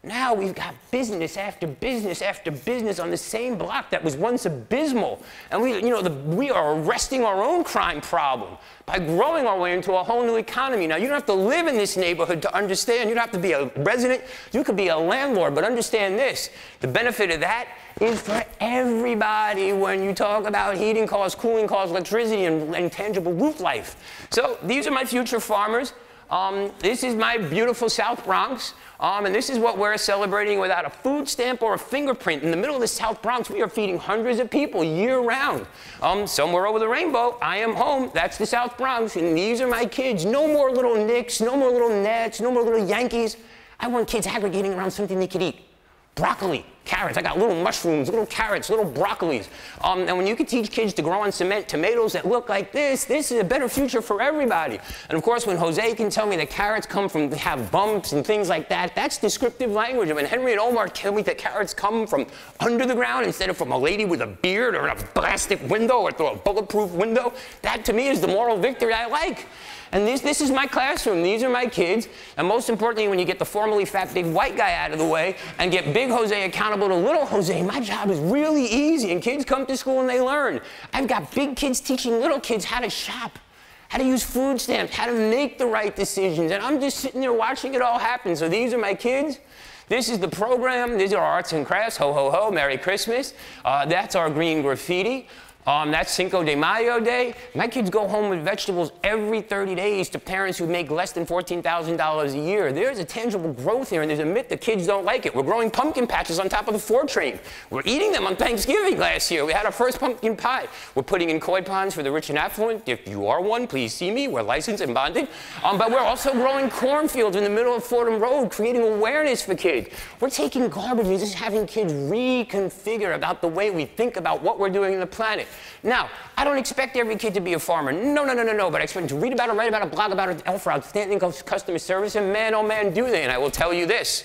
now we've got business after business after business on the same block that was once abysmal. And we are arresting our own crime problem by growing our way into a whole new economy. Now, you don't have to live in this neighborhood to understand. You don't have to be a resident. You could be a landlord, but understand this. The benefit of that is for everybody when you talk about heating costs, cooling costs, electricity, and tangible roof life. So these are my future farmers. This is my beautiful South Bronx. And this is what we're celebrating without a food stamp or a fingerprint. In the middle of the South Bronx, we are feeding hundreds of people year-round. Somewhere over the rainbow, I am home. That's the South Bronx, and these are my kids. No more little Knicks, no more little Nets, no more little Yankees. I want kids aggregating around something they could eat. Broccoli, carrots. I got little mushrooms, little carrots, little broccolis. And when you can teach kids to grow on cement tomatoes that look like this is a better future for everybody. And of course, when Jose can tell me that carrots have bumps and things like that, that's descriptive language. And when Henry and Omar tell me that carrots come from under the ground instead of from a lady with a beard or in a plastic window or through a bulletproof window, that to me is the moral victory I like. And this is my classroom. These are my kids. And most importantly, when you get the formerly fat big white guy out of the way and get big Jose accountable to little Jose, my job is really easy. And kids come to school and they learn. I've got big kids teaching little kids how to shop, how to use food stamps, how to make the right decisions. And I'm just sitting there watching it all happen. So these are my kids. This is the program. These are our arts and crafts. Ho, ho, ho. Merry Christmas. That's our green graffiti. That's Cinco de Mayo Day. My kids go home with vegetables every 30 days to parents who make less than $14,000 a year. There's a tangible growth here, and there's a myth that kids don't like it. We're growing pumpkin patches on top of the Ford train. We're eating them on Thanksgiving last year. We had our first pumpkin pie. We're putting in koi ponds for the rich and affluent. If you are one, please see me. We're licensed and bonded. But we're also growing cornfields in the middle of Fordham Road, creating awareness for kids. We're taking garbage and just having kids reconfigure about the way we think about what we're doing in the planet. Now, I don't expect every kid to be a farmer. No, but I expect them to read about it, write about it, blog about it, offer outstanding customer service, and man, oh man, do they. And I will tell you this.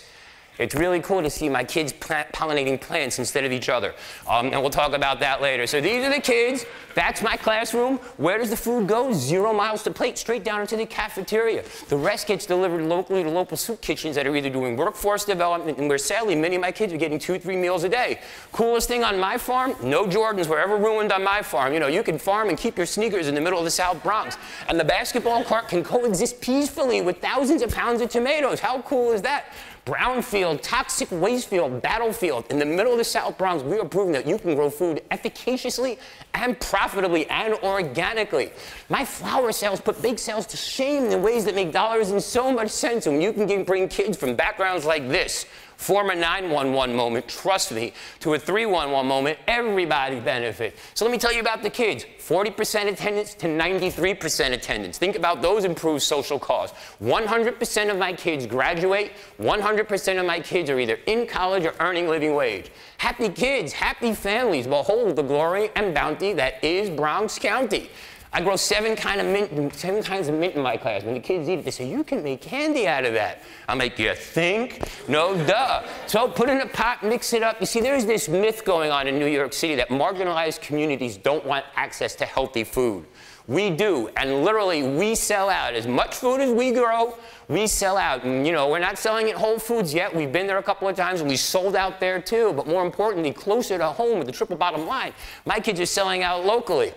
It's really cool to see my kids pollinating plants instead of each other. And we'll talk about that later. So these are the kids. That's my classroom. Where does the food go? 0 miles to plate, straight down into the cafeteria. The rest gets delivered locally to local soup kitchens that are either doing workforce development, and where sadly many of my kids are getting 2-3 meals a day. Coolest thing on my farm, no Jordans were ever ruined on my farm. You know, you can farm and keep your sneakers in the middle of the South Bronx. And the basketball court can coexist peacefully with thousands of pounds of tomatoes. How cool is that? Brownfield, toxic waste field, battlefield. In the middle of the South Bronx, we are proving that you can grow food efficaciously and profitably and organically. My flower sales put big sales to shame in ways that make dollars and so much sense. And when you can bring kids from backgrounds like this, form a 911 moment, trust me, to a 311 moment, everybody benefits. So let me tell you about the kids. 40% attendance to 93% attendance. Think about those improved social cause. 100% of my kids graduate. 100% of my kids are either in college or earning living wage. Happy kids, happy families, behold the glory and bounty that is Bronx County. I grow 7 kinds of mint in my class. When the kids eat it, they say, you can make candy out of that. I'm like, you think? No, duh. So put it in a pot, mix it up. You see, there's this myth going on in New York City that marginalized communities don't want access to healthy food. We do, and literally we sell out. As much food as we grow, we sell out. And, you know, we're not selling at Whole Foods yet. We've been there a couple of times, and we sold out there too. But more importantly, closer to home with the triple bottom line, my kids are selling out locally.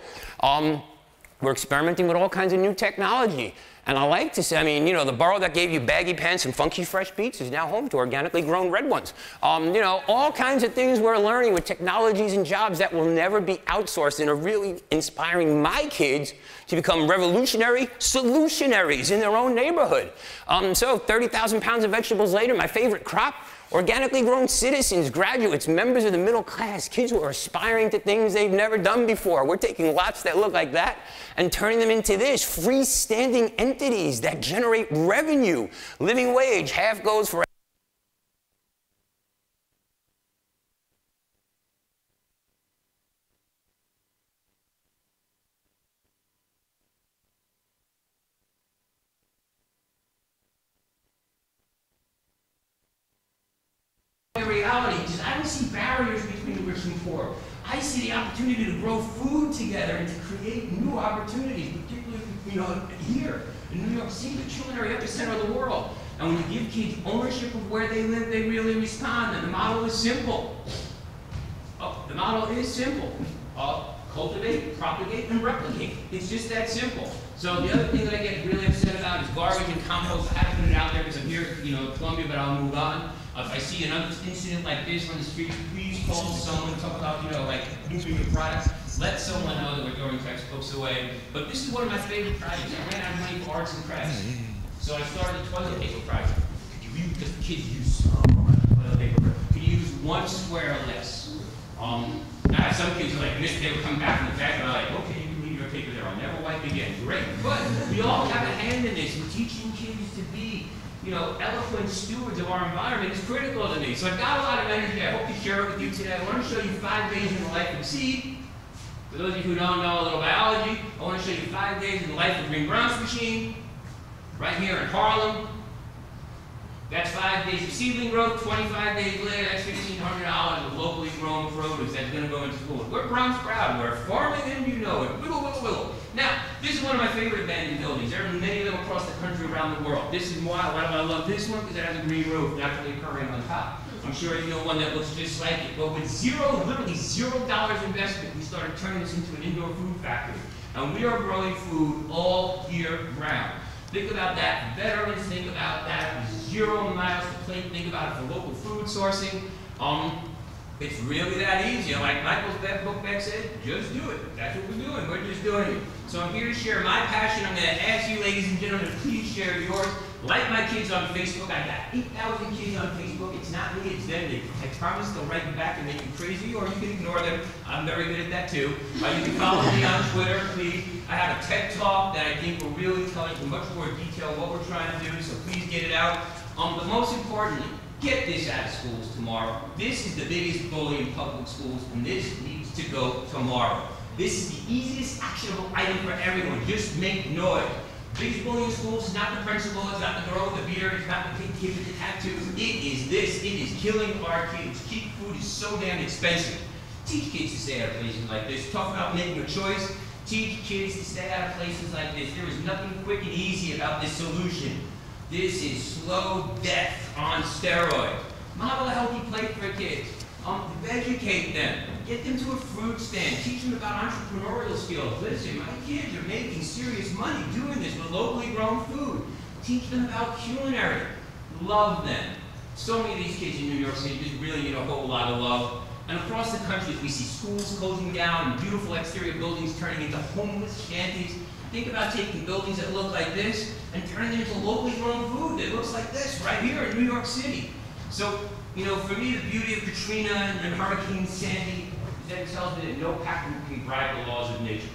We're experimenting with all kinds of new technology. And I like to say, I mean, you know, the borough that gave you baggy pants and funky fresh beets is now home to organically grown red ones. You know, all kinds of things we're learning with technologies and jobs that will never be outsourced and are really inspiring my kids to become revolutionary solutionaries in their own neighborhood. So 30,000 pounds of vegetables later, my favorite crop, organically grown citizens, graduates, members of the middle class, kids who are aspiring to things they've never done before. We're taking lots that look like that and turning them into this, freestanding entities that generate revenue. Living wage, half goes for reality. I don't see barriers between rich and poor. I see the opportunity to grow food together and to create new opportunities, particularly, you know, here in New York City, the culinary epicenter of the world. And when you give kids ownership of where they live, they really respond. And the model is simple. The model is simple. Cultivate, propagate, and replicate. It's just that simple. So the other thing that I get really upset about is garbage and compost. I haven't put it out there because I'm here, you know, at Columbia, but I'll move on. If I see another incident like this on the street, please call someone, talk about, you know, like moving your products. Let someone know that we're throwing textbooks away. But this is one of my favorite projects. I ran out of money for arts and crafts. So I started a toilet paper project. Could you use, because the kids use so much toilet paper, could you use 1 square less? Now some kids are like, this paper come back from the factory, and I'm like, okay, you can leave your paper there, I'll never wipe again. Great. But we all have a hand in this. We're teaching kids to be, you know, eloquent stewards of our environment is critical to me. So I've got a lot of energy. I hope to share it with you today. I want to show you 5 days in the life of seed. For those of you who don't know a little biology, I want to show you 5 days in the life of Green Bronx machine, right here in Harlem. That's 5 days of seedling growth. 25 days later, that's $1,500 of locally grown produce that's going to go into schools. We're Bronx proud. We're farming and you know it. Wiggle, wiggle, wiggle. Now, this is one of my favorite abandoned buildings. There are many of them across the country, around the world. This is why do I love this one? Because it has a green roof naturally occurring on top. I'm sure you know one that looks just like it. But with literally $0 investment, we started turning this into an indoor food factory. And we are growing food all year round. Think about that. Veterans, think about that. 0 miles to plate. Think about it for local food sourcing. It's really that easy. Like Michael's book back said, just do it. That's what we're doing. We're just doing it. So I'm here to share my passion. I'm going to ask you, ladies and gentlemen, to please share yours. Like my kids on Facebook. I got 8,000 kids on Facebook. It's not me, it's them. I promise they'll write you back and make you crazy, or you can ignore them. I'm very good at that too. You can follow me on Twitter, please. I have a TED Talk that I think will really tell you in much more detail what we're trying to do, so please get it out. But most importantly, get this out of schools tomorrow. This is the biggest bully in public schools, and this needs to go tomorrow. This is the easiest actionable item for everyone. Just make noise. Biggest bully in schools is not the principal, it's not the girl with the beard, it's not the big kid with the tattoos. It is this. It is killing our kids. Cheap food is so damn expensive. Teach kids to stay out of places like this. Talk about making a choice. Teach kids to stay out of places like this. There is nothing quick and easy about this solution. This is slow death on steroids. Model a healthy plate for kids. Educate them. Get them to a fruit stand. Teach them about entrepreneurial skills. Listen, my kids are making serious money doing this with locally grown food. Teach them about culinary. Love them. So many of these kids in New York City just really need a whole lot of love. And across the country, we see schools closing down and beautiful exterior buildings turning into homeless shanties. Think about taking buildings that look like this and turning them into locally grown food that looks like this right here in New York City. So, you know, for me, the beauty of Katrina and Hurricane Sandy is that it tells me that no packer can bribe the laws of nature.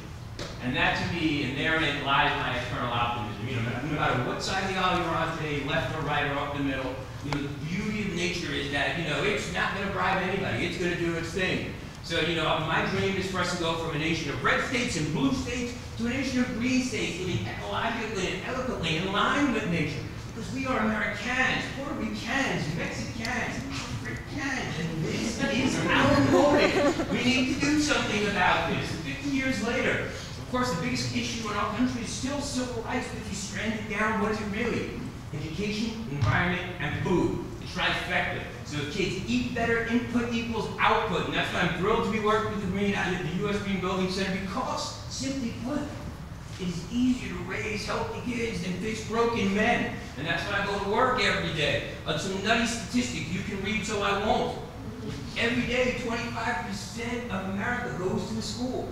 And that to me, and therein lies my eternal optimism. You know, no matter what side of the aisle you're on today, left or right or up the middle, you know, the beauty of nature is that, you know, it's not going to bribe anybody. It's going to do its thing. So, you know, my dream is for us to go from a nation of red states and blue states to a nation of green states, living ecologically and eloquently in line with nature. Because we are Americans, Puerto Ricans, Mexicans, Africans, and this is our moment. We need to do something about this. 50 years later, of course, the biggest issue in our country is still civil rights, but if you strand it down, what is it really? Education, environment, and food. The trifecta. So if kids eat better, input equals output. And that's why I'm thrilled to be working with the U.S. Green Building Center, because, simply put, it is easier to raise healthy kids than fix broken men. And that's why I go to work every day. On some nutty statistic you can read so I won't. Every day, 25% of America goes to a school.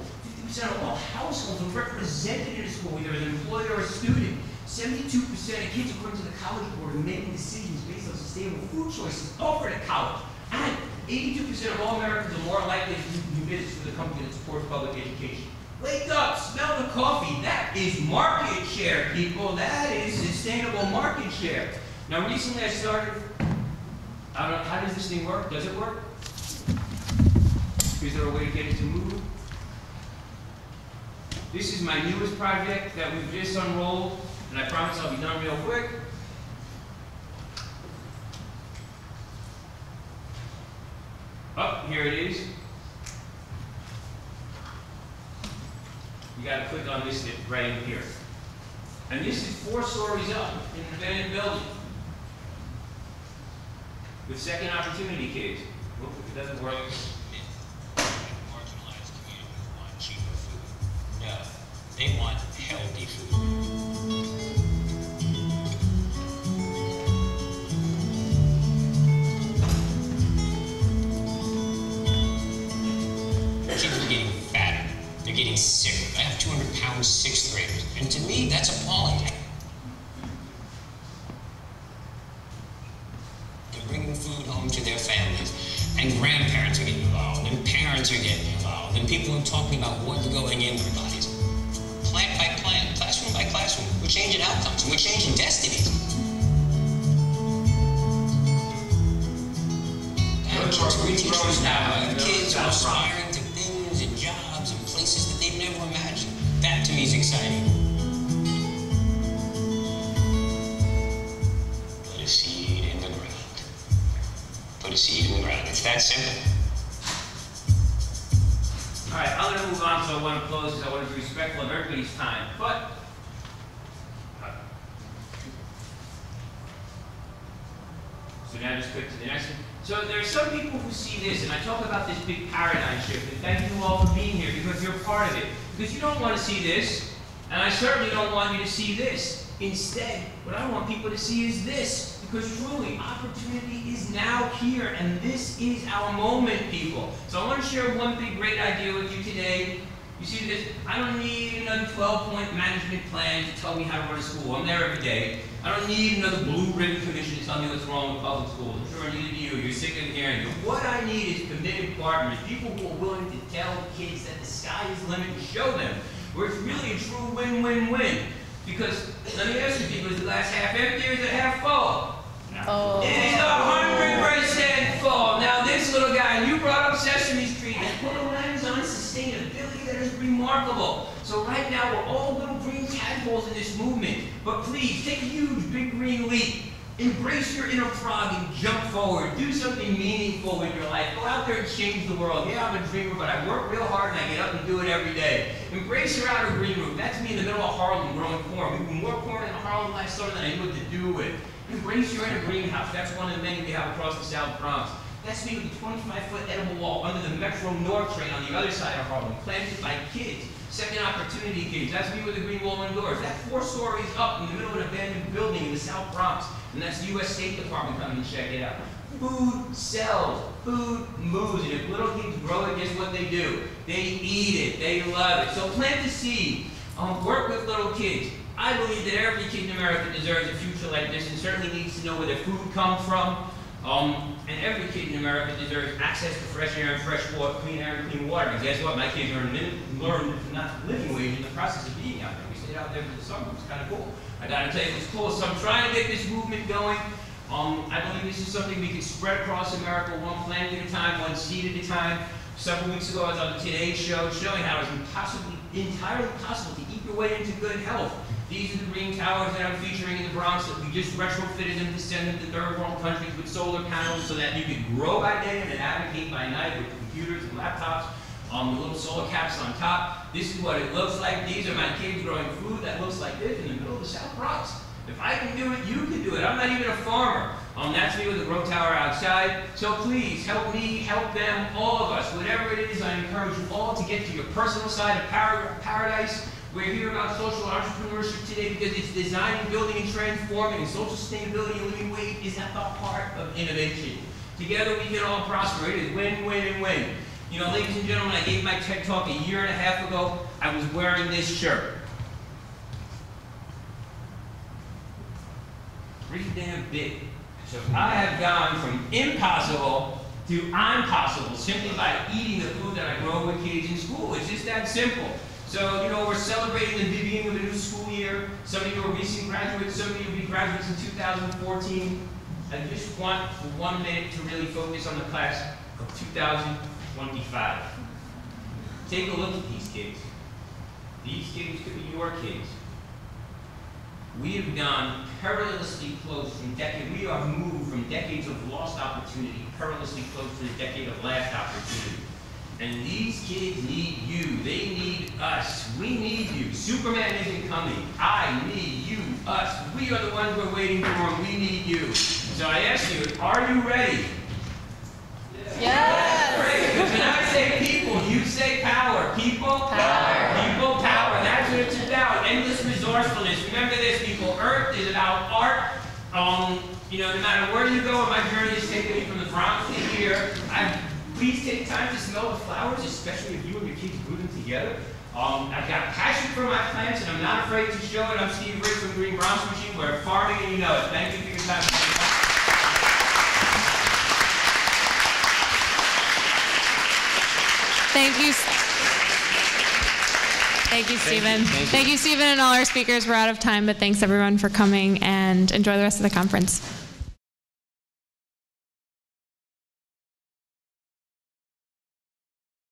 50% of all households are represented in a school, either as an employee or a student. 72% of kids, according to the College Board, are making decisions based on sustainable food choices over to college. And 82% of all Americans are more likely to do business with a company that supports public education. Wake up, smell the coffee. That is market share, people. That is sustainable market share. Now, recently I started, I don't know, how does this thing work? Does it work? Is there a way to get it to move? This is my newest project that we've just unrolled, and I promise I'll be done real quick. Oh, here it is. You got to click on this right in here. And this is 4 stories up in an abandoned building with second opportunity kids. Whoop, if it doesn't work. Marginalized communities want cheaper food. No, they want healthy food. Kids are getting fatter. They're getting sicker. I have 200-pound 6th graders, and to me, that's appalling. They're bringing food home to their families, and grandparents are getting involved, and parents are getting involved, and people are talking about what's going in their bodies. Plant by plant, classroom by classroom, we're changing outcomes, and we're changing destinies. Kids are aspiring to things and jobs and places that they've never imagined. That to me is exciting. Put a seed in the ground. Put a seed in the ground. It's that simple. All right, I'm going to move on, so I want to close because I want to be respectful of everybody's time. But so now just click to the next one. So there are some people who see this, and I talk about this big paradigm shift, and thank you all for being here because you're part of it. Because you don't want to see this, and I certainly don't want you to see this. Instead, what I want people to see is this. Because truly, opportunity is now here, and this is our moment, people. So I want to share one big great idea with you today. You see this? I don't need another 12-point management plan to tell me how to run a school. I'm there every day. I don't need another blue ribbon commission to tell me what's wrong with public schools. I'm sure I need you. You're sick of hearing it. What I need is committed partners, people who are willing to tell kids that the sky is the limit and show them where it's really a true win-win-win. Because let me ask you people, is the glass half empty or is it half full? Oh. It is 100% full. Now this little guy, you brought up Sesame Street and put a lens on sustainability that has been remarkable. So right now, we're all little green tadpoles in this movement. But please, take a huge, big green leap. Embrace your inner frog and jump forward. Do something meaningful with your life. Go out there and change the world. Yeah, I'm a dreamer, but I work real hard and I get up and do it every day. Embrace your outer green room. That's me in the middle of Harlem growing corn. We grew more corn in Harlem last summer than I knew what to do with. Embrace your inner greenhouse. That's one of the many we have across the South Bronx. That's me with the 25-foot edible wall under the Metro North train on the other side of Harlem, planted by kids. Second opportunity kids. That's me with the green wall indoors. That's 4 stories up in the middle of an abandoned building in the South Bronx. And that's the U.S. State Department coming to check it out. Food sells. Food moves. And if little kids grow it, guess what they do? They eat it. They love it. So plant the seed. Work with little kids. I believe that every kid in America deserves a future like this and certainly needs to know where their food comes from. And every kid in America deserves access to fresh air and fresh water, clean air and clean water. And guess what? My kids learned not living wage in the process of being out there. We stayed out there for the summer. It was kind of cool. I gotta tell you, it was cool. So I'm trying to get this movement going. I believe this is something we can spread across America, one plant at a time, one seed at a time. Several weeks ago, I was on the Today Show showing how it's entirely possible to eat your way into good health. These are the green towers that I'm featuring in the Bronx that we just retrofitted them to send them to third world countries with solar panels so that you can grow by day and advocate by night with computers and laptops. The little solar caps on top. This is what it looks like. These are my kids growing food that looks like this in the middle of the South Bronx. If I can do it, you can do it. I'm not even a farmer. That's me with the grow tower outside. So please, help me, help them, all of us. Whatever it is, I encourage you all to get to your personal side of paradise. We're here about social entrepreneurship today because it's designing, building, and transforming. And social sustainability and living wage is at the heart of innovation. Together we can all prosper. It is win, win, and win. You know, ladies and gentlemen, I gave my TED Talk a year and a half ago. I was wearing this shirt. Pretty damn big. So I have gone from impossible to I'm possible simply by eating the food that I grow with kids in school. It's just that simple. So, you know, we're celebrating the beginning of a new school year. Some of you are recent graduates, some of you will be graduates in 2014. I just want for 1 minute to really focus on the class of 2025. Take a look at these kids. These kids could be your kids. We have gone perilously close from we are moved from decades of lost opportunity, perilously close to the decade of last opportunity. And these kids need you. They need us. We need you. Superman isn't coming. I need you, us. We are the ones we're waiting for, and we need you. So I ask you, are you ready? Yes. Great. Because when I say people, you say power. People, power. People, power. That's what it's about. Endless resourcefulness. Remember this, people. Earth is about art. You know, no matter where you go, my journey has taken me from the Bronx to here. Please take time to smell the flowers, especially if you and your kids grew them together. I've got passion for my plants, and I'm not afraid to show it. I'm Steve Ritz from Green Bronx Machine. We're farming, and you know it. Thank you for your time. Thank you. Thank you, Stephen. Thank you, Stephen, and all our speakers. We're out of time, but thanks everyone for coming, and enjoy the rest of the conference.